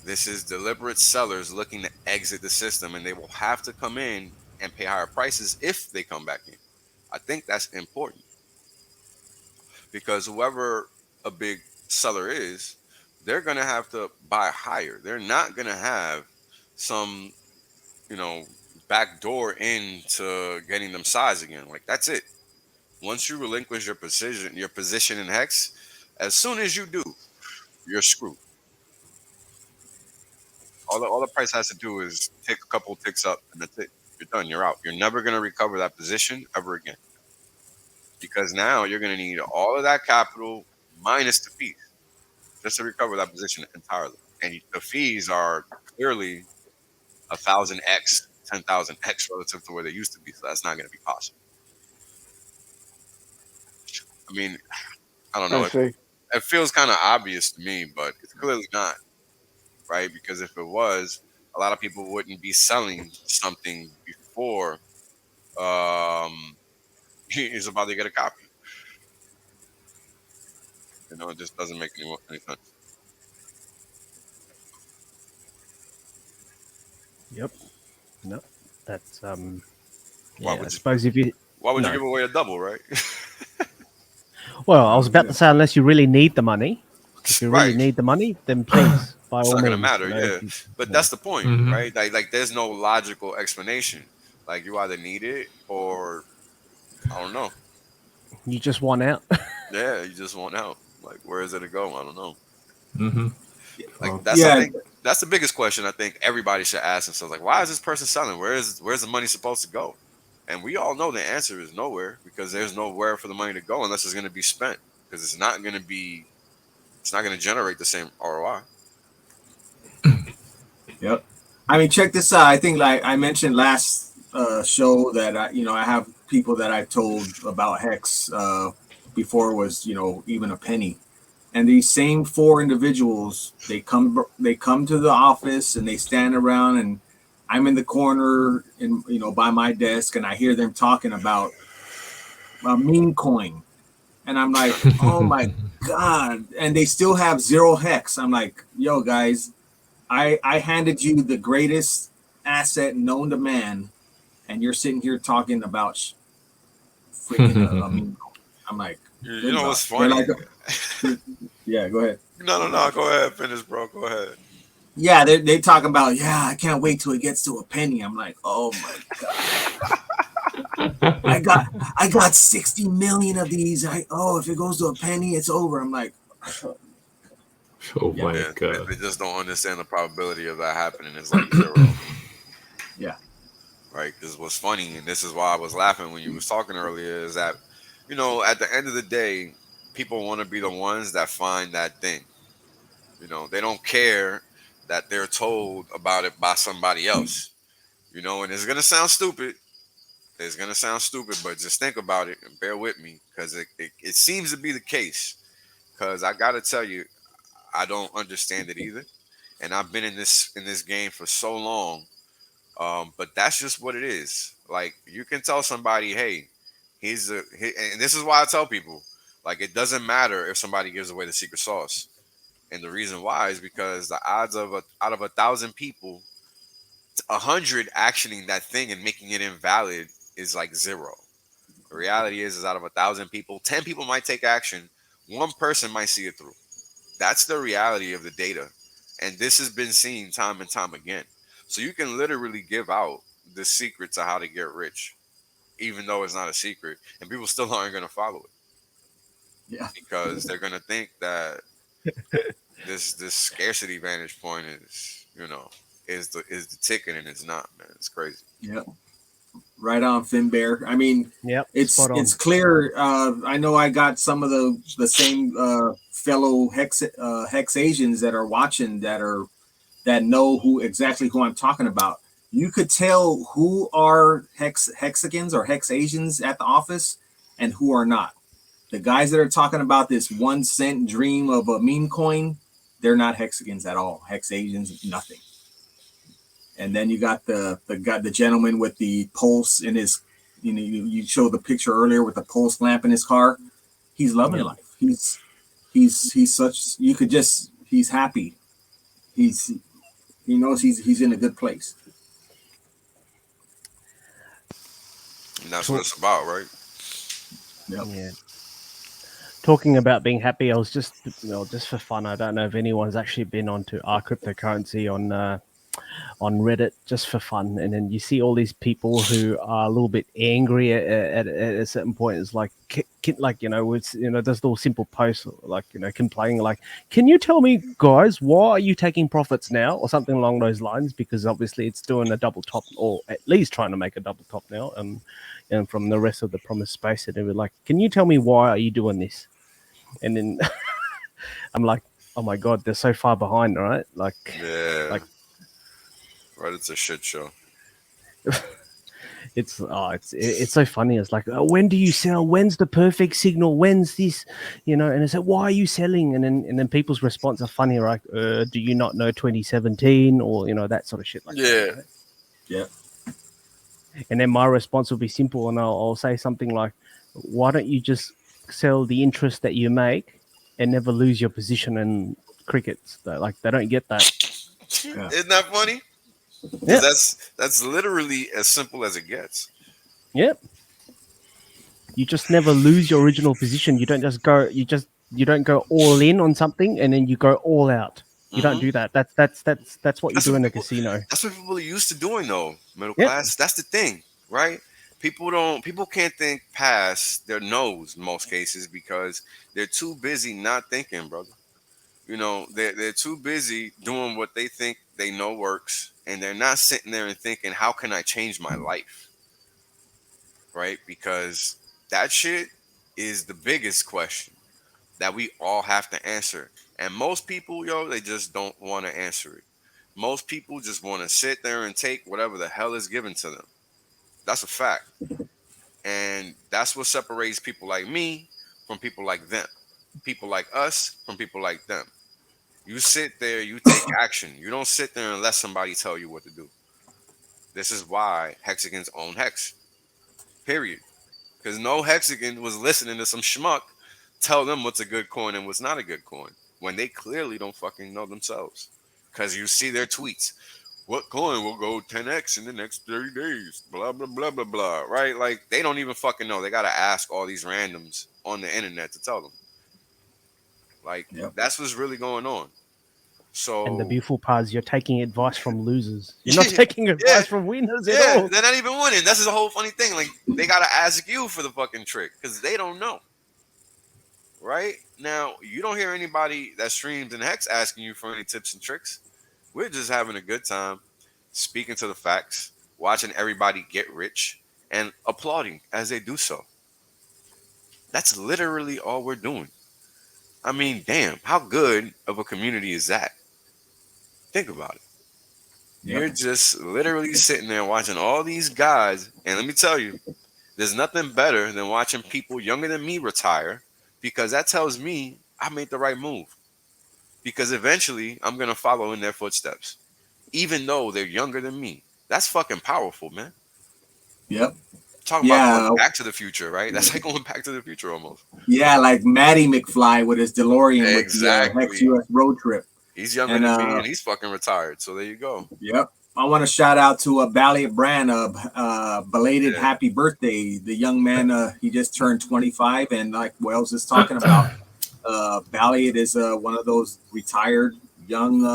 This is deliberate sellers looking to exit the system, and they will have to come in and pay higher prices if they come back in. I think that's important because whoever a big seller is, they're going to have to buy higher. They're not going to have some, you know, back door into getting them size again. Like that's it. Once you relinquish your position in Hex, as soon as you do, you're screwed. All the price has to do is take a couple ticks up, and that's it. You're done. You're out. You're never gonna recover that position ever again because now you're gonna need all of that capital minus the fees just to recover that position entirely. And the fees are clearly 1,000x, 10,000x relative to where they used to be. So that's not gonna be possible. I mean, I don't I know. see. It feels kind of obvious to me, but it's clearly not, right? Because if it was, a lot of people wouldn't be selling something before he's about to get a copy. It just doesn't make any sense. Yep. No, that's Why yeah. I would you? suppose if you Why would you no, give away a double, right? well, I was about to say unless you really need the money. If you really Right. need the money, then please, by It's all not gonna means, matter, yeah. if you, But that's the point, right? Like there's no logical explanation. Like you either need it or I don't know. you just want out. Yeah, you just want out. Like where is it to go? I don't know. Mm-hmm. Like Oh, that's I Yeah, think that's the biggest question I think everybody should ask themselves. Like, why is this person selling? Where's the money supposed to go? And we all know the answer is nowhere because there's nowhere for the money to go unless it's going to be spent because it's not going to generate the same ROI. yep. I mean, check this out. I think, like I mentioned last show, that I have people that I told about Hex before it was, even a penny. And these same four individuals, they come to the office and they stand around, and I'm in the corner and by my desk, and I hear them talking about a meme coin, and I'm like, oh my god! And they still have zero Hex. I'm like, yo guys, I handed you the greatest asset known to man, and you're sitting here talking about freaking a meme coin. I'm like, You good know luck. what's They're funny? like, yeah, go ahead. No. Go ahead, finish, bro. Go ahead. Yeah, they talk about, yeah, I can't wait till it gets to a penny. I'm like, oh my god, I got 60 million of these. If it goes to a penny, it's over. I'm like, oh Yeah. my Yeah, god. they just don't understand the probability of that happening. It's like zero, yeah, right? Because what's funny, and this is why I was laughing when you was talking earlier, is that at the end of the day, people want to be the ones that find that thing. They don't care that they're told about it by somebody else. And it's gonna sound stupid. It's gonna sound stupid, but just think about it and bear with me because it seems to be the case. Because I gotta tell you, I don't understand it either, and I've been in this game for so long. But that's just what it is. Like you can tell somebody, hey, and this is why I tell people, like it doesn't matter if somebody gives away the secret sauce, and the reason why is because the odds of out of 1,000 people, 100 actioning that thing and making it invalid is like zero. The reality is out of 1,000 people, 10 people might take action, one person might see it through. That's the reality of the data. And this has been seen time and time again. So you can literally give out the secret to how to get rich, even though it's not a secret, and people still aren't going to follow it. Yeah. Because they're going to think that this scarcity vantage point is, is the ticket, and it's not, man. It's crazy. Yeah. Right on, Finbear. I mean, Yep, it's clear. I know I got some of the same fellow HexAsians that are watching that know exactly who I'm talking about. You could tell who are Hexicans or HexAsians at the office and who are not. The guys that are talking about this 1 cent dream of a meme coin, they're not Hexicans at all. HexAsians, nothing. And then you got the gentleman with the pulse in his, you showed the picture earlier with the pulse lamp in his car. He's loving life. He's such, you could just, he's happy. He knows he's in a good place. And that's what it's about, right? Yep. Yeah. Talking about being happy, I was just for fun. I don't know if anyone's actually been onto our cryptocurrency on Reddit just for fun, and then you see all these people who are a little bit angry at a certain point. It's like there's little simple posts like complaining like, can you tell me guys, why are you taking profits now, or something along those lines, because obviously it's doing a double top, or at least trying to make a double top now, and from the rest of the promised space, and they were like, can you tell me why are you doing this? And then I'm like, oh my god, they're so far behind, right? Like, yeah, right. It's a shit show. It's so funny. It's like, when do you sell? When's the perfect signal? When's this? And it's like, why are you selling? And then people's response are funny, right? Do you not know 2017, or that sort of shit like that, right? Yeah. And then my response will be simple, and I'll say something like, why don't you just sell the interest that you make and never lose your position in crickets? Like, they don't get that. Yeah. Isn't that funny? Yeah. That's literally as simple as it gets. Yep. You just never lose your original position. You don't just go. You don't go all in on something and then you go all out. You don't do that. That's what you do in a casino. That's what people are used to doing, though. Middle class. That's the thing, right? People can't think past their nose in most cases because they're too busy not thinking, brother. They're too busy doing what they think they know works, and they're not sitting there and thinking, how can I change my life? Right? Because that shit is the biggest question that we all have to answer. And most people, they just don't want to answer it. Most people just want to sit there and take whatever the hell is given to them. That's a fact. And that's what separates people like me from people like them. People like us from people like them. You sit there, you take action. You don't sit there and let somebody tell you what to do. This is why Hexicans own Hex. Period. Because no Hexican was listening to some schmuck tell them what's a good coin and what's not a good coin when they clearly don't fucking know themselves. Because you see their tweets. What coin will go 10x in the next 30 days? Blah, blah, blah, blah, blah. Right? Like, they don't even fucking know. They got to ask all these randoms on the internet to tell them. Like, that's what's really going on. So, and the beautiful part is you're taking advice from losers. You're not taking advice from winners at all. They're not even winning. That's the whole funny thing. Like, they got to ask you for the fucking trick because they don't know. Right? Now, you don't hear anybody that streams in Hex asking you for any tips and tricks. We're just having a good time, speaking to the facts, watching everybody get rich, and applauding as they do so. That's literally all we're doing. I mean, damn, how good of a community is that? Think about it. Yep. You're just literally sitting there watching all these guys, and let me tell you, there's nothing better than watching people younger than me retire, because that tells me I made the right move. because eventually I'm gonna follow in their footsteps, even though they're younger than me. That's fucking powerful, man. Yep. Talking about going back to the future, right? That's like going back to the future almost. Yeah, like Matty McFly with his DeLorean Exactly. with the Hex US road trip. He's younger than me, and he's fucking retired. So there you go. Yep. I want to shout out to Valiant Brand, belated happy birthday. The young man, he just turned 25, and like Wells is talking about, Valiant is one of those retired young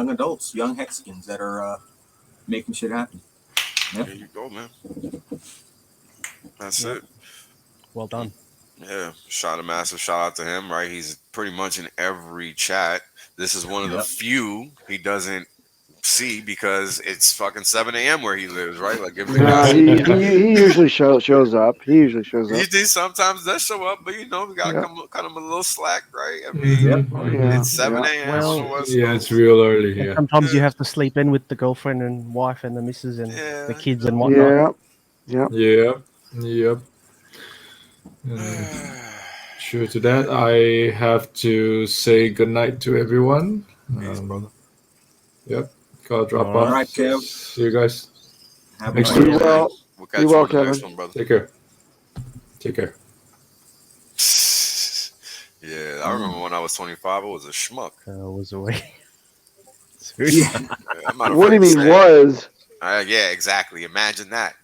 adults, young Hexicans that are making shit happen. Yep. There you go, man. That's it. Well done. Yeah, a massive shout out to him, right? He's pretty much in every chat. This is one of the few he doesn't see because it's fucking 7 a.m. where he lives, right? Like if he usually shows up. He usually shows up. He sometimes does show up, but you know we gotta cut him a little slack, right? I mean, it's 7 a.m. Well, it's real early. Yeah. Sometimes you have to sleep in with the girlfriend and wife and the missus and the kids and whatnot. Yep. Sure to that. I have to say goodnight to everyone. Yep. Gotta drop off. All right, Kev. See you guys. Next week. We'll catch you on the next one, brother. Take care. Yeah, I remember when I was 25, I was a schmuck. I was away. What do you mean was? Yeah, exactly. Imagine that.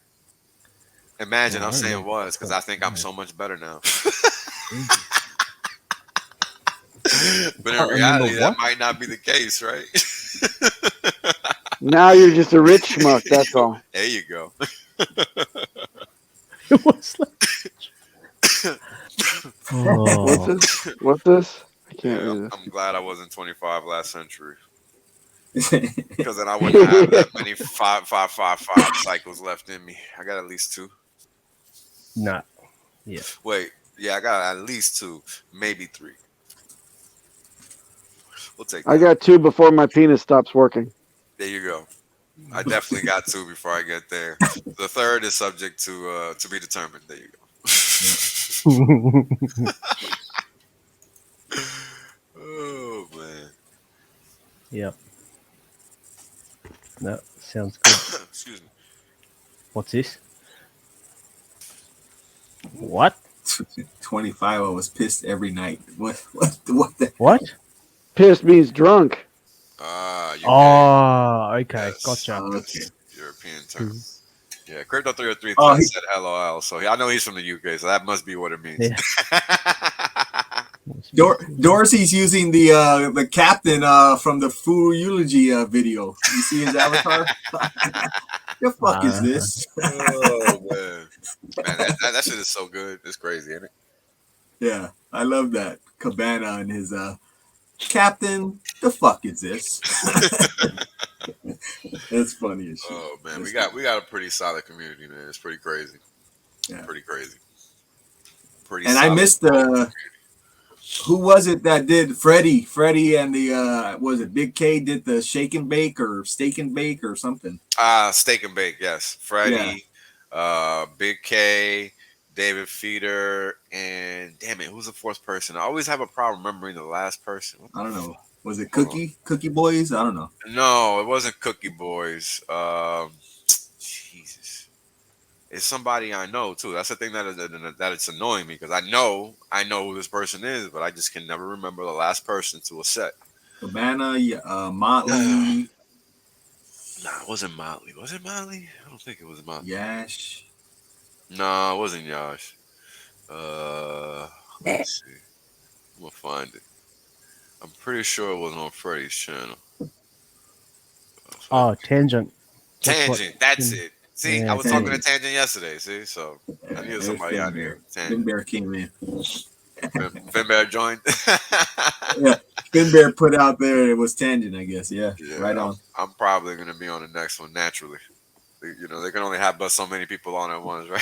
Imagine I'm saying was because I think I'm so much better now. But in reality, that might not be the case, right? Now you're just a rich schmuck, that's all. There you go. What's this? I can't read this. I'm glad I wasn't 25 last century. Because then I wouldn't have that many 5 cycles left in me. I got at least 2. Nah. Yeah. Wait. Yeah, I got at least 2, maybe 3. We'll take that. I got 2 before my penis stops working. There you go. I definitely got 2 before I get there. The third is subject to be determined. There you go. Oh man. Yep. No, sounds good. Excuse me. What's this? What? 25. I was pissed every night. What? What? Pissed means drunk. Okay. Gotcha. Okay. European term. Yeah, Crypto 303 said LOL, so I know he's from the UK, so that must be what it means. Yeah. Dorsey's using the captain from the Fu eulogy video. You see his avatar? The fuck is this? Oh man, that shit is so good. It's crazy, ain't it? Yeah, I love that Cabana and his captain. The fuck is this? That's funny as shit. Oh man, we got a pretty solid community, man. It's pretty crazy. Yeah. Pretty crazy. And I missed who was it that did Freddie and the was it Big K did the shake and bake or steak and bake or something? Steak and bake, yes. Freddie, Big K, David Feeder, and damn it, who's the fourth person? I always have a problem remembering the last person. I don't know. Was it Cookie Boys? I don't know. No, it wasn't Cookie Boys. Jesus, it's somebody I know too. That's the thing that it's annoying me because I know who this person is, but I just can never remember the last person to a set. Cabana, Motley. Nah, it wasn't Motley. Was it Motley? I don't think it was Motley. Yash. No, it wasn't Yash. Let's see. I'm gonna find it. I'm pretty sure it was on Freddie's channel. Oh, Tangent. That's it. See, Yeah, I was talking to Tangent yesterday. See, so I knew somebody out here. Finn Bear came in. Finn Bear joined. Yeah, Finn Bear put out there. It was Tangent, I guess. Yeah, right on. I'm probably gonna be on the next one naturally. You know, they can only have but so many people on at once, right?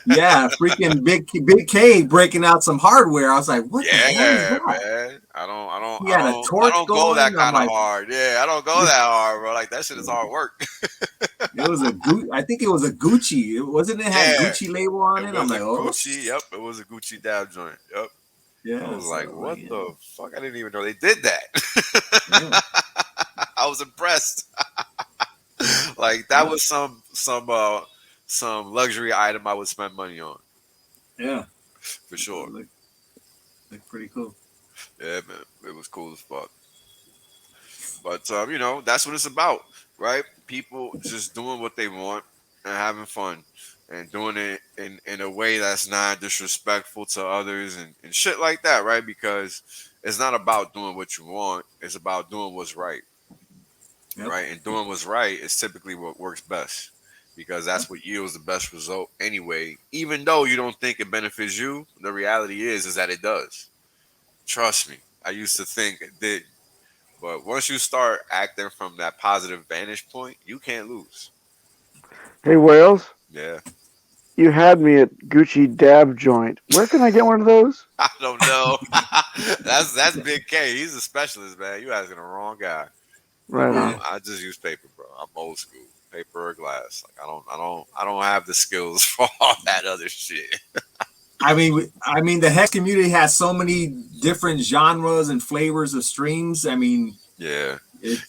Yeah, freaking Big K breaking out some hardware. I was like, what the hell is that? Man. I don't go that kind of hard. Yeah, I don't go that hard, bro. Like that shit is hard work. It was I think it was a Gucci. It had Gucci label on it. I'm like, oh Gucci. Yep, it was a Gucci Dow joint. Yep. Yeah, I was like, so, what yeah. the fuck? I didn't even know they did that. Yeah. I was impressed. Like that was some luxury item I would spend money on Yeah. for sure. Look pretty cool. Yeah, man, it was cool as fuck. But you know, that's what it's about, right? People just doing what they want and having fun, and doing it in a way that's not disrespectful to others and shit like that, right? Because it's not about doing what you want; it's about doing what's right, Yep. right? And doing what's right is typically what works best, because that's what yields the best result anyway. Even though you don't think it benefits you, the reality is that it does. Trust me, I used to think it did. But once you start acting from that positive vantage point, you can't lose. Hey, Wales, Yeah. you had me at Gucci Dab Joint. Where can I get one of those? I don't know. that's Big K. He's a specialist, man. You asking the wrong guy. Right on. I just use paper, bro. I'm old school. Paper or glass. Like I don't have the skills for all that other shit. I mean, the Hex community has so many different genres and flavors of streams. I mean, Yeah.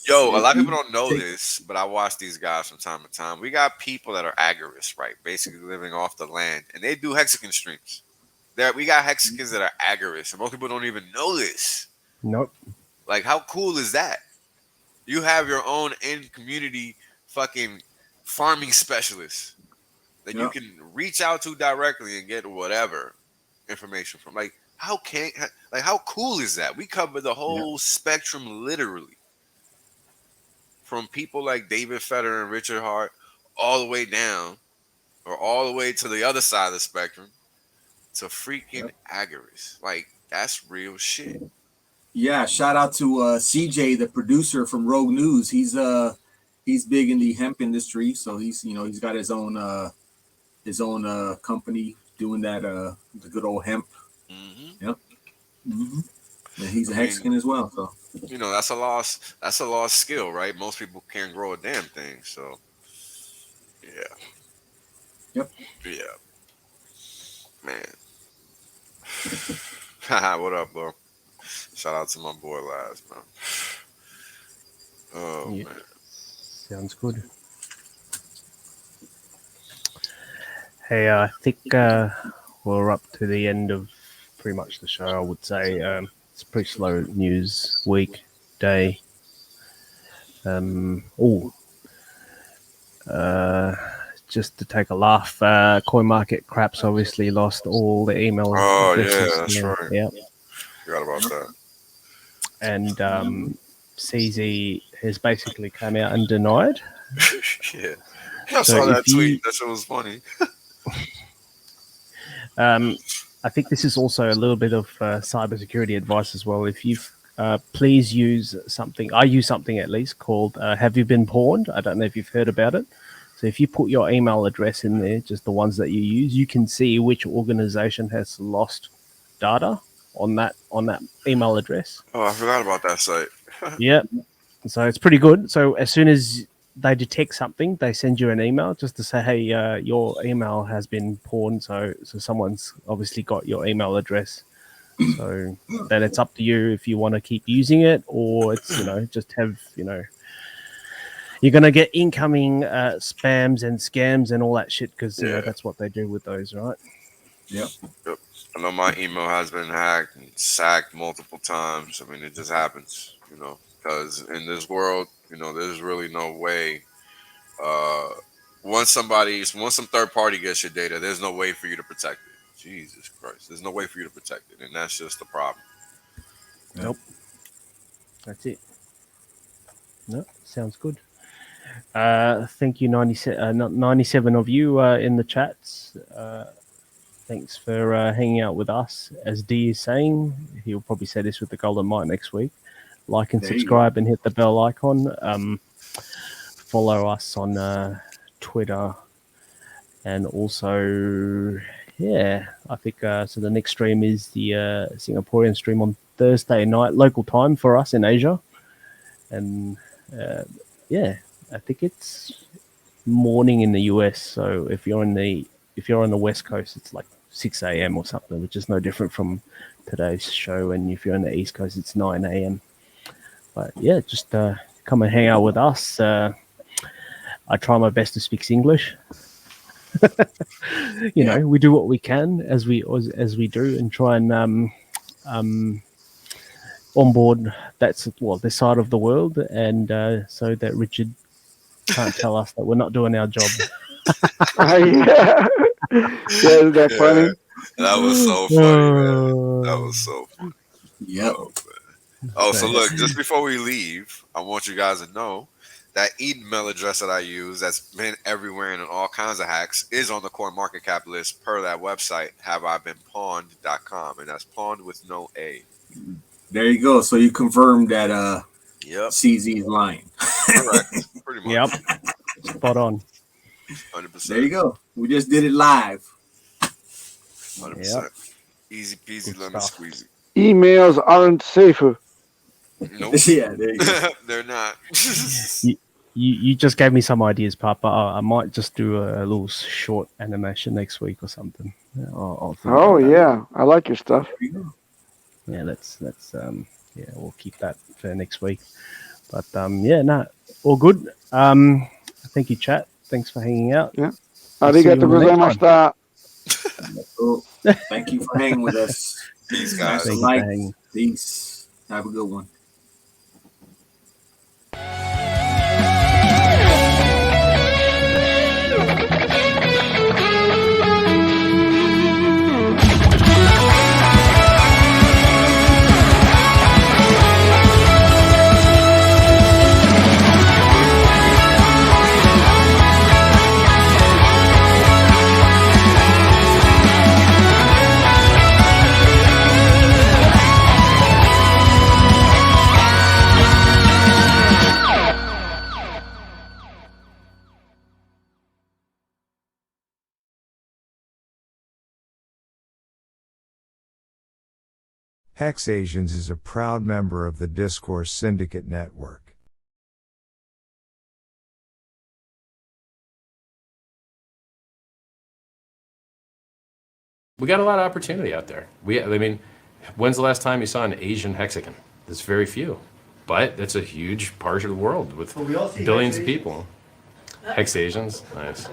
Yo, a lot of people don't know take- this, but I watch these guys from time to time. We got people that are agorists, right? Basically living off the land, and they do Hexican streams. We got Hexicans that are agorists, and most people don't even know this. Nope. Like, how cool is that? You have your own in-community fucking farming specialist that you can reach out to directly and get whatever information from. Like, how cool is that? We cover the whole spectrum literally. From people like David Fetter and Richard Hart all the way down, or all the way to the other side of the spectrum, to freaking agorists. Like, that's real shit. Yeah, shout out to CJ, the producer from Rogue News. He's big in the hemp industry, so he's got his own company doing that the good old hemp. Mm-hmm. Yep. Mm-hmm. And he's a Hexican as well. So you know, that's a lost skill, right? Most people can't grow a damn thing. So yeah. Yep. Yeah. Man. What up, bro? Shout out to my boy Laz, man. Oh Yeah. man. Sounds good. Hey, I think we're up to the end of pretty much the show, I would say. It's a pretty slow news week, day. Just to take a laugh, CoinMarketCap's obviously lost all the email addresses. Yeah, that's right. Yeah. Forgot about that. And CZ has basically come out and denied. Yeah. I saw that tweet. That shit was funny. I think this is also a little bit of cybersecurity advice as well. If you've please use something, I use something at least called Have You Been Pawned? I don't know if you've heard about it. So if you put your email address in there, just the ones that you use, you can see which organization has lost data on that email address. Oh, I forgot about that site. Yeah. So it's pretty good. So as soon as they detect something, they send you an email just to say, hey, your email has been pawned. So someone's obviously got your email address. So then it's up to you if you want to keep using it, or it's, just have, you're going to get incoming spams and scams and all that shit because that's what they do with those, right? Yep. I know my email has been hacked and sacked multiple times. I mean, it just happens, because in this world, there's really no way. Once some third party gets your data, there's no way for you to protect it. Jesus Christ. There's no way for you to protect it. And that's just the problem. Nope. That's it. No, sounds good. Thank you, 97 of you in the chats. Thanks for hanging out with us. As D is saying, he'll probably say this with the Golden Mic next week. Like and subscribe and hit the bell icon. Follow us on Twitter. And also, I think so the next stream is the Singaporean stream on Thursday night, local time for us in Asia. And I think it's morning in the US. So if you're on the West Coast, it's like 6 a.m. or something, which is no different from today's show. And if you're on the East Coast, it's 9 a.m. But yeah, just come and hang out with us. I try my best to speak English. You know, we do what we can as we do, and try and onboard this side of the world, and so that Richard can't tell us that we're not doing our job. Yeah, isn't that funny? That was so funny, man. That was so funny. Yep. So look, just before we leave, I want you guys to know that email address that I use that's been everywhere and in all kinds of hacks is on the CoinMarketCap list per that website, haveibeenpawned.com, and that's pawned with no A. There you go. So you confirmed that Yep. CZ is lying. Correct. Pretty much. Yep. Spot on. 100%. There you go. We just did it live. 100%. Yep. Easy peasy, Good lemon stuff. squeezy. Emails aren't safer. Nope. Yeah, there you go. They're not. You just gave me some ideas, Papa. I might just do a little short animation next week or something. I'll think about that. Yeah, I like your stuff. Yeah, let's we'll keep that for next week. But all good. Thank you, chat. Thanks for hanging out. Yeah. I'll see you on the next one. So, thank you for hanging with us. Peace, guys. Thank you for hanging. Peace. Have a good one. HexAsians is a proud member of the Discourse Syndicate Network. We got a lot of opportunity out there. I mean, when's the last time you saw an Asian Hexican? There's very few, but it's a huge part of the world with billions of people. HexAsians, nice.